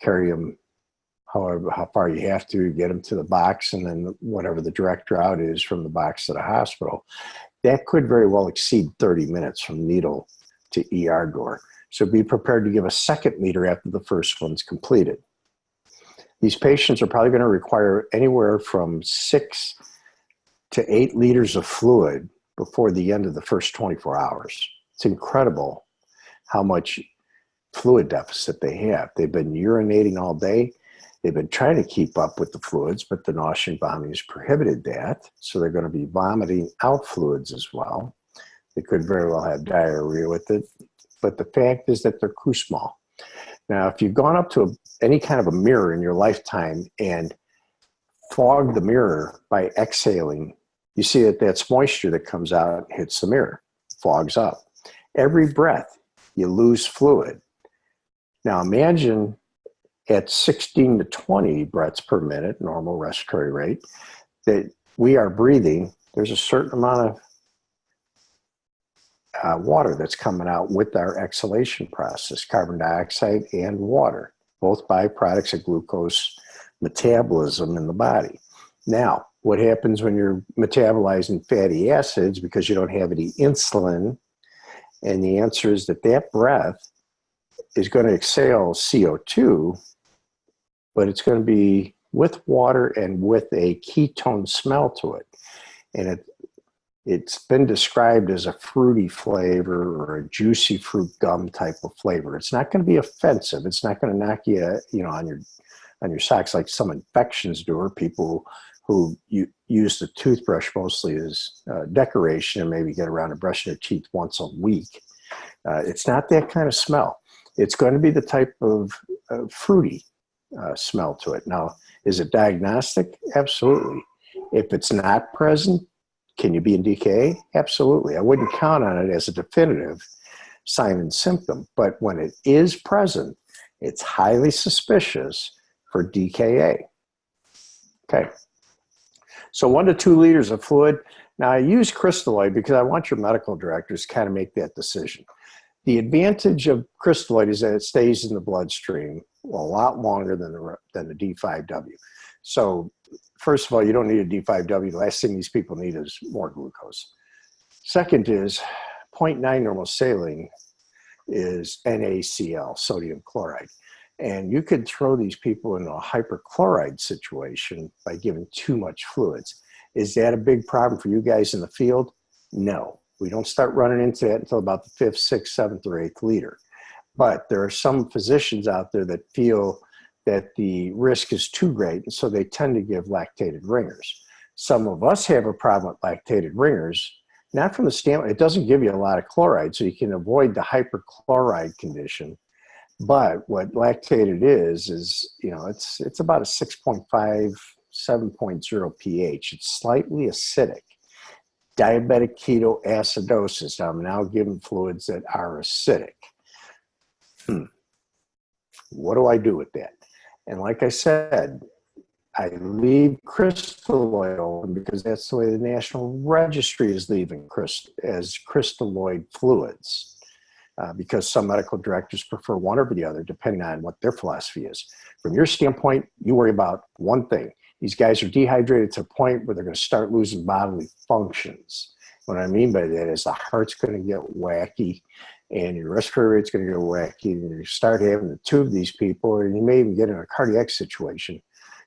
carry them how far you have to, get them to the box, and then whatever the direct route is from the box to the hospital, that could very well exceed 30 minutes from needle to ER door. So be prepared to give a second liter after the first one's completed. These patients are probably going to require anywhere from 6 to 8 liters of fluid before the end of the first 24 hours. It's incredible how much fluid deficit they have. They've been urinating all day. They've been trying to keep up with the fluids, but the nausea and vomiting has prohibited that. So they're going to be vomiting out fluids as well. They could very well have diarrhea with it. But the fact is that they're Kussmaul. Now, if you've gone up to any kind of a mirror in your lifetime and fogged the mirror by exhaling, you see that that's moisture that comes out and hits the mirror, fogs up. Every breath, you lose fluid. Now, imagine at 16 to 20 breaths per minute, normal respiratory rate, that we are breathing, there's a certain amount of water that's coming out with our exhalation process, carbon dioxide and water, both byproducts of glucose metabolism in the body. Now, what happens when you're metabolizing fatty acids because you don't have any insulin? And the answer is that that breath is going to exhale CO2, but it's going to be with water and with a ketone smell to it. And it's been described as a fruity flavor or a juicy fruit gum type of flavor. It's not going to be offensive. It's not going to knock you, on your socks like some infections do, or people who use the toothbrush mostly as decoration and maybe get around to brushing their teeth once a week. It's not that kind of smell. It's going to be the type of fruity smell to it. Now, is it diagnostic? Absolutely. If it's not present, can you be in DKA? Absolutely. I wouldn't count on it as a definitive sign and symptom, but when it is present, it's highly suspicious for DKA. Okay. So 1 to 2 liters of fluid. Now I use crystalloid because I want your medical directors to kind of make that decision. The advantage of crystalloid is that it stays in the bloodstream a lot longer than the D5W. So first of all, you don't need a D5W. The last thing these people need is more glucose. Second is 0.9 normal saline is NaCl, sodium chloride. And you could throw these people into a hyperchloride situation by giving too much fluids. Is that a big problem for you guys in the field? No. We don't start running into that until about the 5th, 6th, 7th, or 8th liter. But there are some physicians out there that feel that the risk is too great, and so they tend to give lactated ringers. Some of us have a problem with lactated ringers, not from the standpoint, it doesn't give you a lot of chloride, so you can avoid the hyperchloride condition. But what lactated is, you know, it's about a 6.5, 7.0 pH. It's slightly acidic. Diabetic ketoacidosis. I'm now giving fluids that are acidic. What do I do with that? And like I said, I leave crystalloid open because that's the way the National Registry is leaving as crystalloid fluids. Because some medical directors prefer one over the other, depending on what their philosophy is. From your standpoint, you worry about one thing. These guys are dehydrated to a point where they're going to start losing bodily functions. What I mean by that is the heart's going to get wacky, and your respiratory rate's going to get wacky, and you start having to tube these people, and you may even get in a cardiac situation,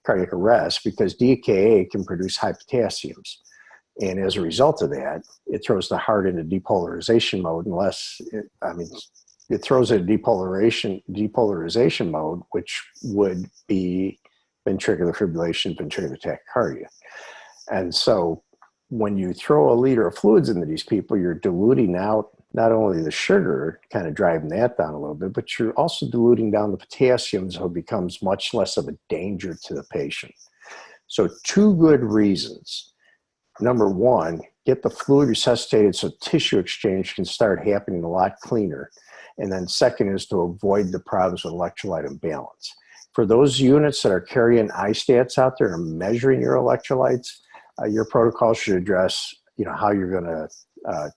cardiac arrest, because DKA can produce high potassiums. And as a result of that, it throws the heart into depolarization mode it throws it in depolarization mode, which would be ventricular fibrillation, ventricular tachycardia. And so when you throw a liter of fluids into these people, you're diluting out not only the sugar, kind of driving that down a little bit, but you're also diluting down the potassium, so it becomes much less of a danger to the patient. So 2 good reasons. Number 1, get the fluid resuscitated so tissue exchange can start happening a lot cleaner. And then second is to avoid the problems with electrolyte imbalance. For those units that are carrying iStats out there and measuring your electrolytes, your protocol should address, you know, how you're going to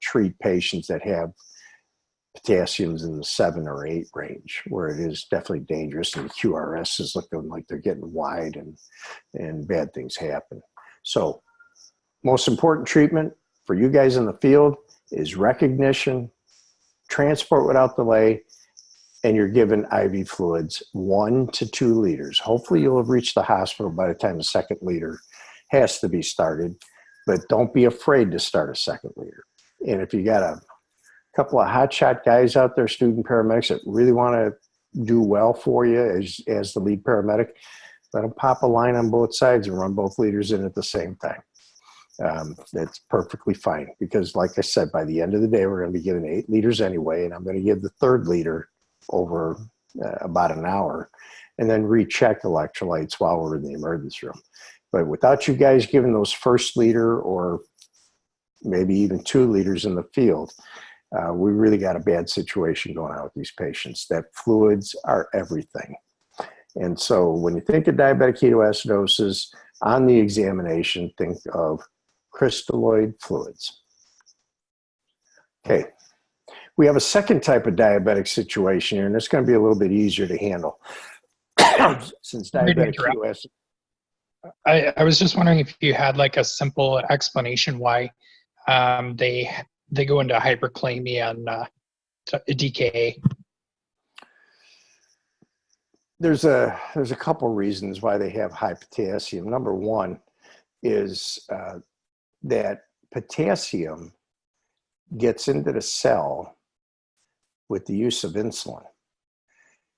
treat patients that have potassiums in the 7 or 8 range, where it is definitely dangerous and the QRS is looking like they're getting wide and bad things happen. So most important treatment for you guys in the field is recognition, transport without delay, and you're given IV fluids 1 to 2 liters. Hopefully you'll have reached the hospital by the time the 2nd liter has to be started, but don't be afraid to start a 2nd liter. And if you got a couple of hotshot guys out there, student paramedics that really want to do well for you as the lead paramedic, let them pop a line on both sides and run both liters in at the same time. That's perfectly fine, because like I said, by the end of the day, we're going to be giving 8 liters anyway, and I'm going to give the 3rd liter over about an hour and then recheck electrolytes while we're in the emergency room. But without you guys giving those 1st liter or maybe even 2 liters in the field, we really got a bad situation going on with these patients. That fluids are everything. And so when you think of diabetic ketoacidosis, on the examination, think of crystalloid fluids. Okay, we have a second type of diabetic situation here, and it's going to be a little bit easier to handle. Since diabetic ketoacidosis. I was just wondering if you had like a simple explanation why they go into hyperglycemia and DKA. There's a couple reasons why they have high potassium. Number 1 is that potassium gets into the cell with the use of insulin.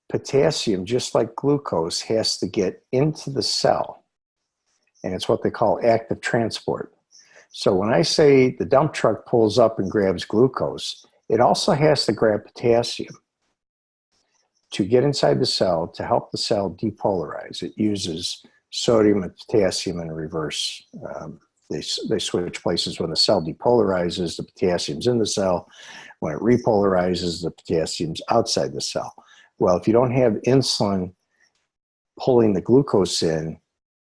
Potassium, just like glucose, has to get into the cell and it's what they call active transport. So when I say the dump truck pulls up and grabs glucose, it also has to grab potassium to get inside the cell to help the cell depolarize. It uses sodium and potassium in reverse. They switch places. When the cell depolarizes, the potassium's in the cell. When it repolarizes, the potassium's outside the cell. Well, if you don't have insulin pulling the glucose in,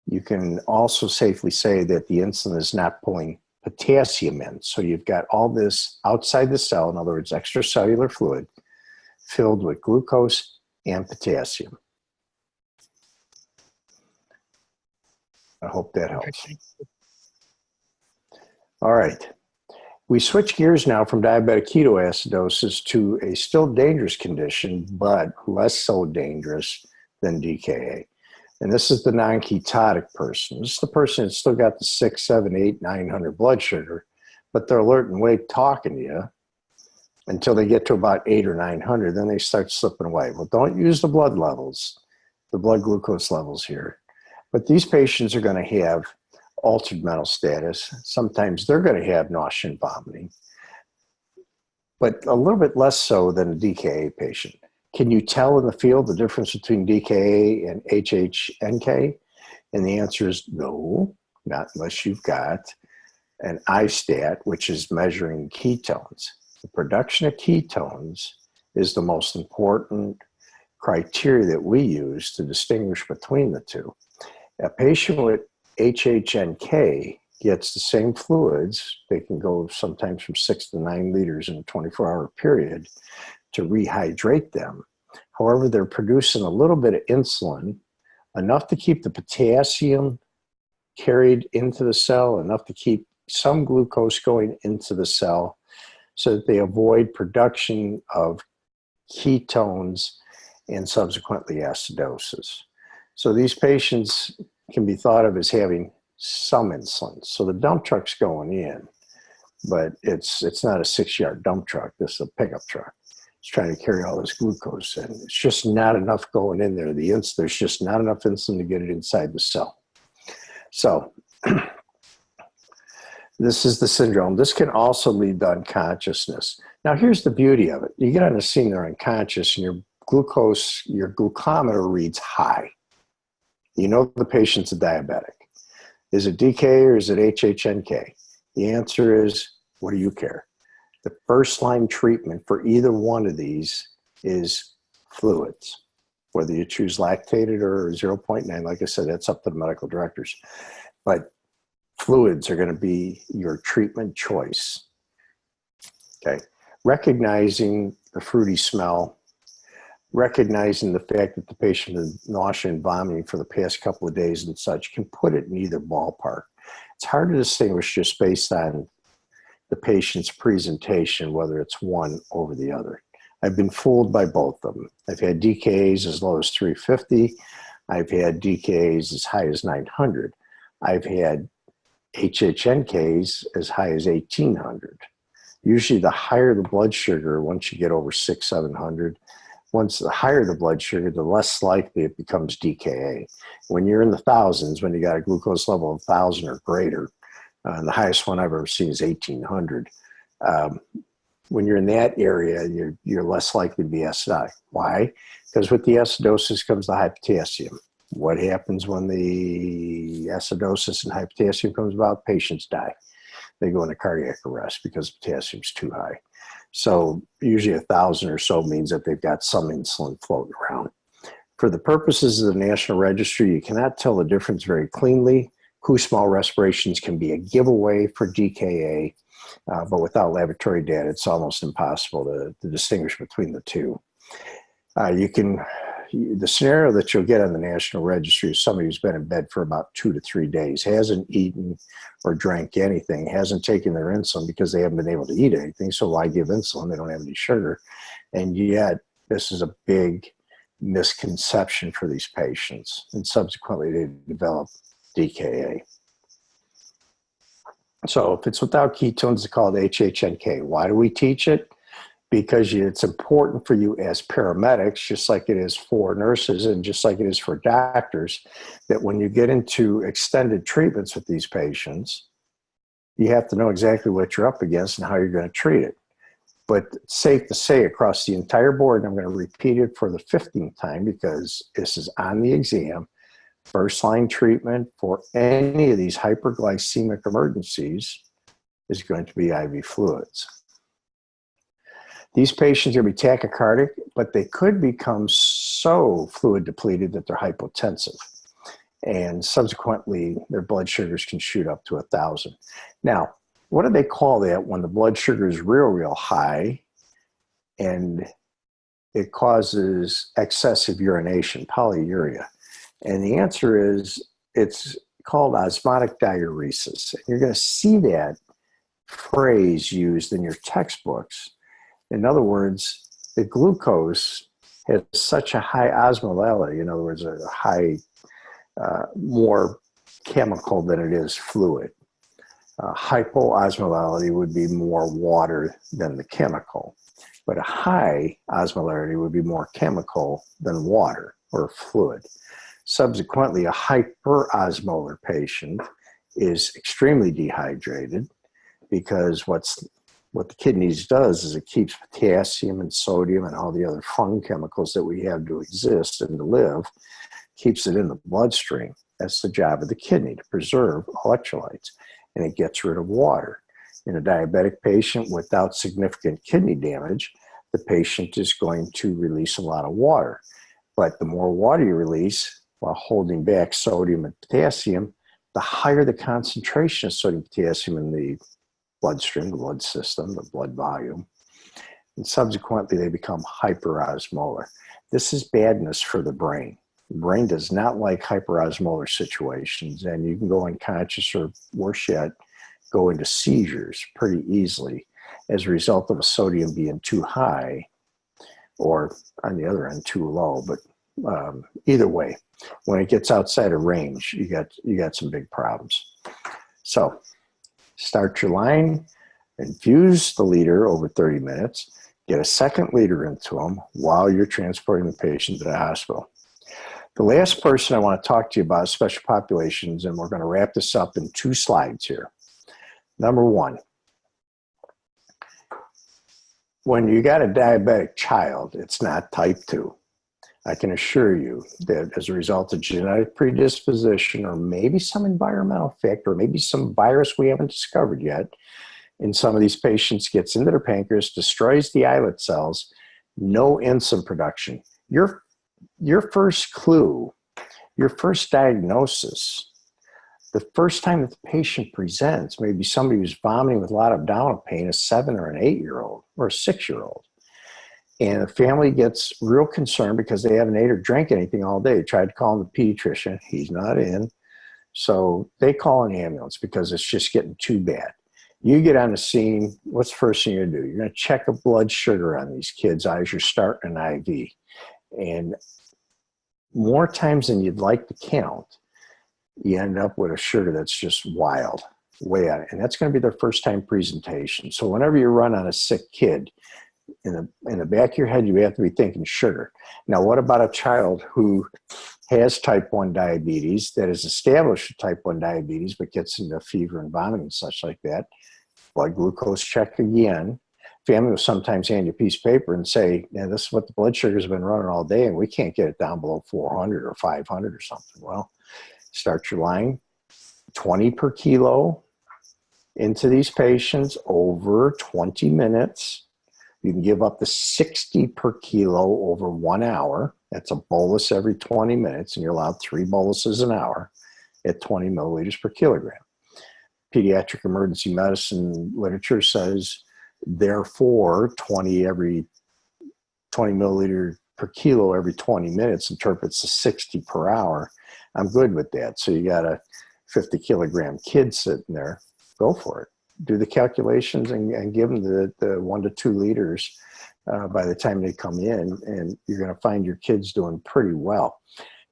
you can also safely say that the insulin is not pulling potassium in. So you've got all this outside the cell, in other words, extracellular fluid, filled with glucose and potassium. I hope that helps. All right. We switch gears now from diabetic ketoacidosis to a still dangerous condition, but less so dangerous than DKA. And this is the non-ketotic person. This is the person that's still got the 6, 7, 8, 900 blood sugar, but they're alert and awake talking to you until they get to about 8 or 900. Then they start slipping away. Well, don't use the blood levels, the blood glucose levels here. But these patients are going to have altered mental status. Sometimes they're going to have nausea and vomiting, but a little bit less so than a DKA patient. Can you tell in the field the difference between DKA and HHNK? And the answer is no, not unless you've got an ISTAT, which is measuring ketones. The production of ketones is the most important criteria that we use to distinguish between the two. A patient with HHNK gets the same fluids. They can go sometimes from 6 to 9 liters in a 24-hour period to rehydrate them. However, they're producing a little bit of insulin, enough to keep the potassium carried into the cell, enough to keep some glucose going into the cell so that they avoid production of ketones and subsequently acidosis. So these patients can be thought of as having some insulin. So the dump truck's going in, but it's not a 6-yard dump truck. This is a pickup truck. It's trying to carry all this glucose in. It's just not enough going in there. There's just not enough insulin to get it inside the cell. So this is the syndrome. This can also lead to unconsciousness. Now here's the beauty of it. You get on the scene, they're unconscious, and your glucometer reads high. You know the patient's a diabetic. Is it DK or is it HHNK? The answer is, what do you care? The first line treatment for either one of these is fluids. Whether you choose lactated or 0.9, like I said, that's up to the medical directors. But fluids are going to be your treatment choice. Okay. Recognizing the fruity smell, recognizing the fact that the patient has nausea and vomiting for the past couple of days and such can put it in either ballpark. It's hard to distinguish just based on the patient's presentation, whether it's one over the other. I've been fooled by both of them. I've had DKAs as low as 350. I've had DKAs as high as 900. I've had HHNKs as high as 1800. Usually the higher the blood sugar, once you get over 600, 700, once the higher the blood sugar, the less likely it becomes DKA. When you're in the thousands, when you got a glucose level of 1,000 or greater, the highest one I've ever seen is 1,800. When you're in that area, you're less likely to be acidic. Why? Because with the acidosis comes the high potassium. What happens when the acidosis and high potassium comes about? Patients die. They go into cardiac arrest because potassium's too high. So usually 1,000 or so means that they've got some insulin floating around. For the purposes of the National Registry, you cannot tell the difference very cleanly. Small respirations can be a giveaway for DKA, but without laboratory data, it's almost impossible to distinguish between the two. The scenario that you'll get on the National Registry is somebody who's been in bed for about 2 to 3 days, hasn't eaten or drank anything, hasn't taken their insulin because they haven't been able to eat anything. So why give insulin? They don't have any sugar. And yet this is a big misconception for these patients. And subsequently they develop DKA. So if it's without ketones, it's called HHNK. Why do we teach it? because it's important for you as paramedics, just like it is for nurses and just like it is for doctors, that when you get into extended treatments with these patients, you have to know exactly what you're up against and how you're going to treat it. But it's safe to say across the entire board, and I'm going to repeat it for the 15th time because this is on the exam, first line treatment for any of these hyperglycemic emergencies is going to be IV fluids. These patients are going to be tachycardic, but they could become so fluid depleted that they're hypotensive. And subsequently, their blood sugars can shoot up to 1,000. Now, what do they call that when the blood sugar is real high and it causes excessive urination, polyuria? And the answer is it's called osmotic diuresis. And you're going to see that phrase used in your textbooks. In other words, the glucose has such a high osmolality, in other words, a high, more chemical than it is fluid. Hypoosmolality would be more water than the chemical, but a high osmolarity would be more chemical than water or fluid. Subsequently, a hyperosmolar patient is extremely dehydrated because what the kidneys does is it keeps potassium and sodium and all the other fun chemicals that we have to exist and to live, keeps it in the bloodstream. That's the job of the kidney, to preserve electrolytes, and it gets rid of water. In a diabetic patient without significant kidney damage, the patient is going to release a lot of water. But the more water you release while holding back sodium and potassium, the higher the concentration of sodium and potassium in the bloodstream, the blood system, the blood volume, and subsequently they become hyperosmolar. This is badness for the brain. The brain does not like hyperosmolar situations, and you can go unconscious or worse yet, go into seizures pretty easily as a result of a sodium being too high or on the other end too low. But either way, when it gets outside of range, you got some big problems. So start your line, infuse the liter over 30 minutes, get a second liter into them while you're transporting the patient to the hospital. The last person I want to talk to you about is special populations, and we're going to wrap this up in 2 slides here. Number 1, when you got a diabetic child, it's not type 2. I can assure you that as a result of genetic predisposition or maybe some environmental factor or maybe some virus we haven't discovered yet, in some of these patients gets into their pancreas, destroys the islet cells, no insulin production. Your first clue, your first diagnosis, the first time that the patient presents, maybe somebody who's vomiting with a lot of abdominal pain, a 7 or an 8-year-old or a 6-year-old. And the family gets real concerned because they haven't ate or drank anything all day. Tried calling the pediatrician. He's not in. So they call an ambulance because it's just getting too bad. You get on the scene, what's the first thing you're going to do? You're going to check a blood sugar on these kids as you're starting an IV. And more times than you'd like to count, you end up with a sugar that's just wild, way out. And that's going to be their first time presentation. So whenever you run on a sick kid, in the back of your head, you have to be thinking sugar. Now, what about a child who has type 1 diabetes, that is established type 1 diabetes, but gets into fever and vomiting and such like that? Blood glucose check again. Family will sometimes hand you a piece of paper and say, yeah, this is what the blood sugars have been running all day, and we can't get it down below 400 or 500 or something. Well, start your line, 20 per kilo into these patients over 20 minutes. You can give up to 60 per kilo over 1 hour. That's a bolus every 20 minutes, and you're allowed 3 boluses an hour at 20 milliliters per kilogram. Pediatric emergency medicine literature says, therefore, 20 milliliter per kilo every 20 minutes interprets to 60 per hour. I'm good with that. So you got a 50 kilogram kid sitting there, go for it. Do the calculations and give them the 1 to 2 liters by the time they come in, and you're going to find your kids doing pretty well.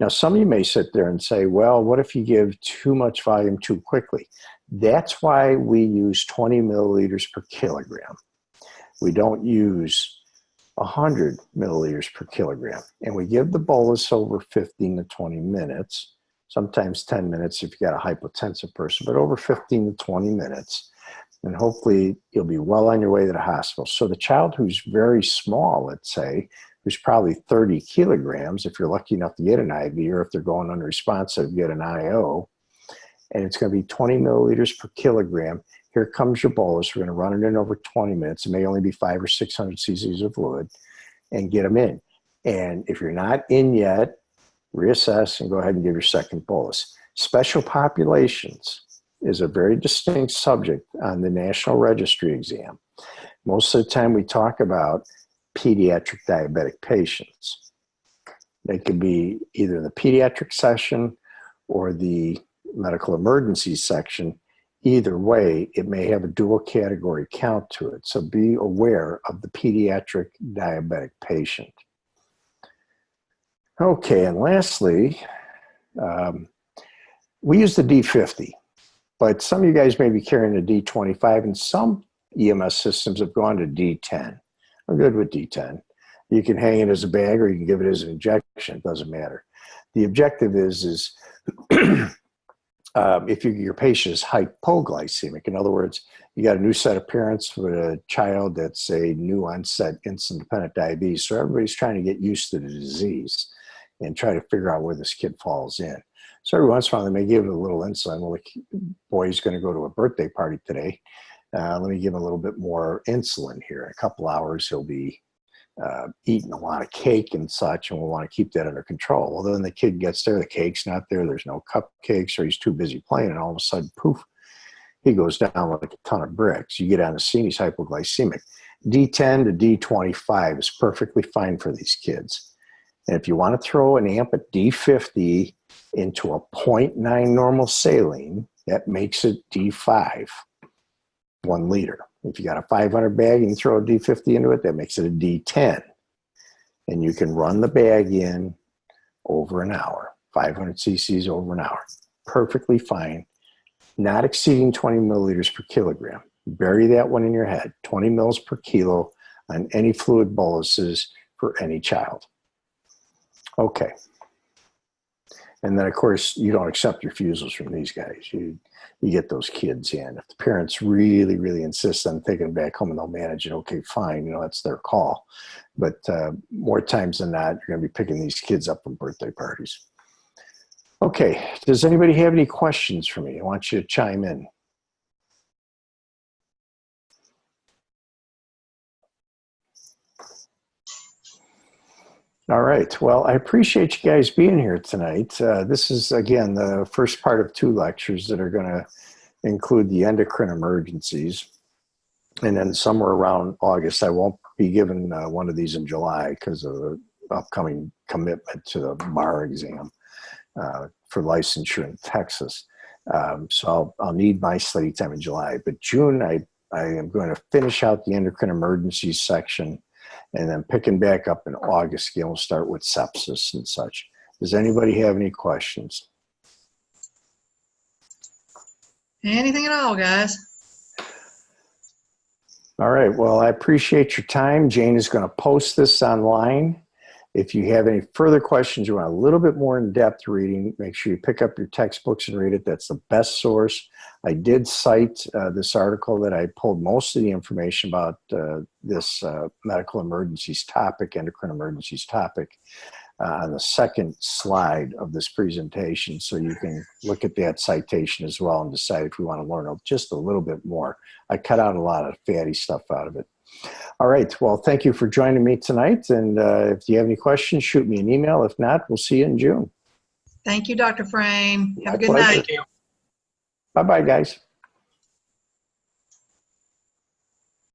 Now, some of you may sit there and say, well, what if you give too much volume too quickly? That's why we use 20 milliliters per kilogram. We don't use 100 milliliters per kilogram. And we give the bolus over 15 to 20 minutes, sometimes 10 minutes if you got a hypotensive person, but over 15 to 20 minutes. And hopefully you'll be well on your way to the hospital. So the child who's very small, let's say, who's probably 30 kilograms, if you're lucky enough to get an IV, or if they're going unresponsive, get an IO, and it's going to be 20 milliliters per kilogram. Here comes your bolus. We're going to run it in over 20 minutes. It may only be 500 or 600 cc's of fluid, and get them in. And if you're not in yet, reassess and go ahead and give your second bolus. Special populations is a very distinct subject on the National Registry exam. Most of the time we talk about pediatric diabetic patients. They could be either in the pediatric section or the medical emergencies section. Either way, it may have a dual category count to it. So be aware of the pediatric diabetic patient. Okay, and lastly, we use the D50, but some of you guys may be carrying a D25, and some EMS systems have gone to D10. I'm good with D10. You can hang it as a bag or you can give it as an injection. It doesn't matter. The objective is if your patient is hypoglycemic, in other words, you got a new set of parents with a child that's a new onset insulin-dependent diabetes, so everybody's trying to get used to the disease and try to figure out where this kid falls in. So every once in a while, they may give it a little insulin. Well, the boy's going to go to a birthday party today. Let me give him a little bit more insulin here. In a couple hours, he'll be eating a lot of cake and such, and we'll want to keep that under control. Well, then the kid gets there, the cake's not there, there's no cupcakes, or he's too busy playing, and all of a sudden, poof, he goes down like a ton of bricks. You get on the scene, he's hypoglycemic. D10 to D25 is perfectly fine for these kids. And if you want to throw an amp at D50 into a 0.9 normal saline, that makes it D5, 1 liter. If you got a 500 bag and you throw a D50 into it, that makes it a D10. And you can run the bag in over an hour, 500 cc's over an hour. Perfectly fine, not exceeding 20 milliliters per kilogram. Bury that one in your head, 20 mils per kilo on any fluid boluses for any child. Okay. And then, of course, you don't accept refusals from these guys. You get those kids in. If the parents really, really insist on taking them back home and they'll manage it, okay, fine, you know, that's their call. But more times than not, you're going to be picking these kids up from birthday parties. Okay, does anybody have any questions for me? I want you to chime in. All right. Well, I appreciate you guys being here tonight. This is, again, the first part of 2 lectures that are going to include the endocrine emergencies. And then somewhere around August, I won't be giving one of these in July because of the upcoming commitment to the bar exam for licensure in Texas. So I'll need my study time in July. But June, I am going to finish out the endocrine emergencies section. And then picking back up in August, again, we'll start with sepsis and such. Does anybody have any questions? Anything at all, guys? All right. Well, I appreciate your time. Jane is going to post this online. If you have any further questions, you want a little bit more in-depth reading, make sure you pick up your textbooks and read it. That's the best source. I did cite this article that I pulled most of the information about this medical emergencies topic, endocrine emergencies topic, on the second slide of this presentation. So you can look at that citation as well and decide if you want to learn just a little bit more. I cut out a lot of fatty stuff out of it. All right. Well, thank you for joining me tonight. And if you have any questions, shoot me an email. If not, we'll see you in June. Thank you, Dr. Frame. Have a good pleasure. night. Bye-bye, guys.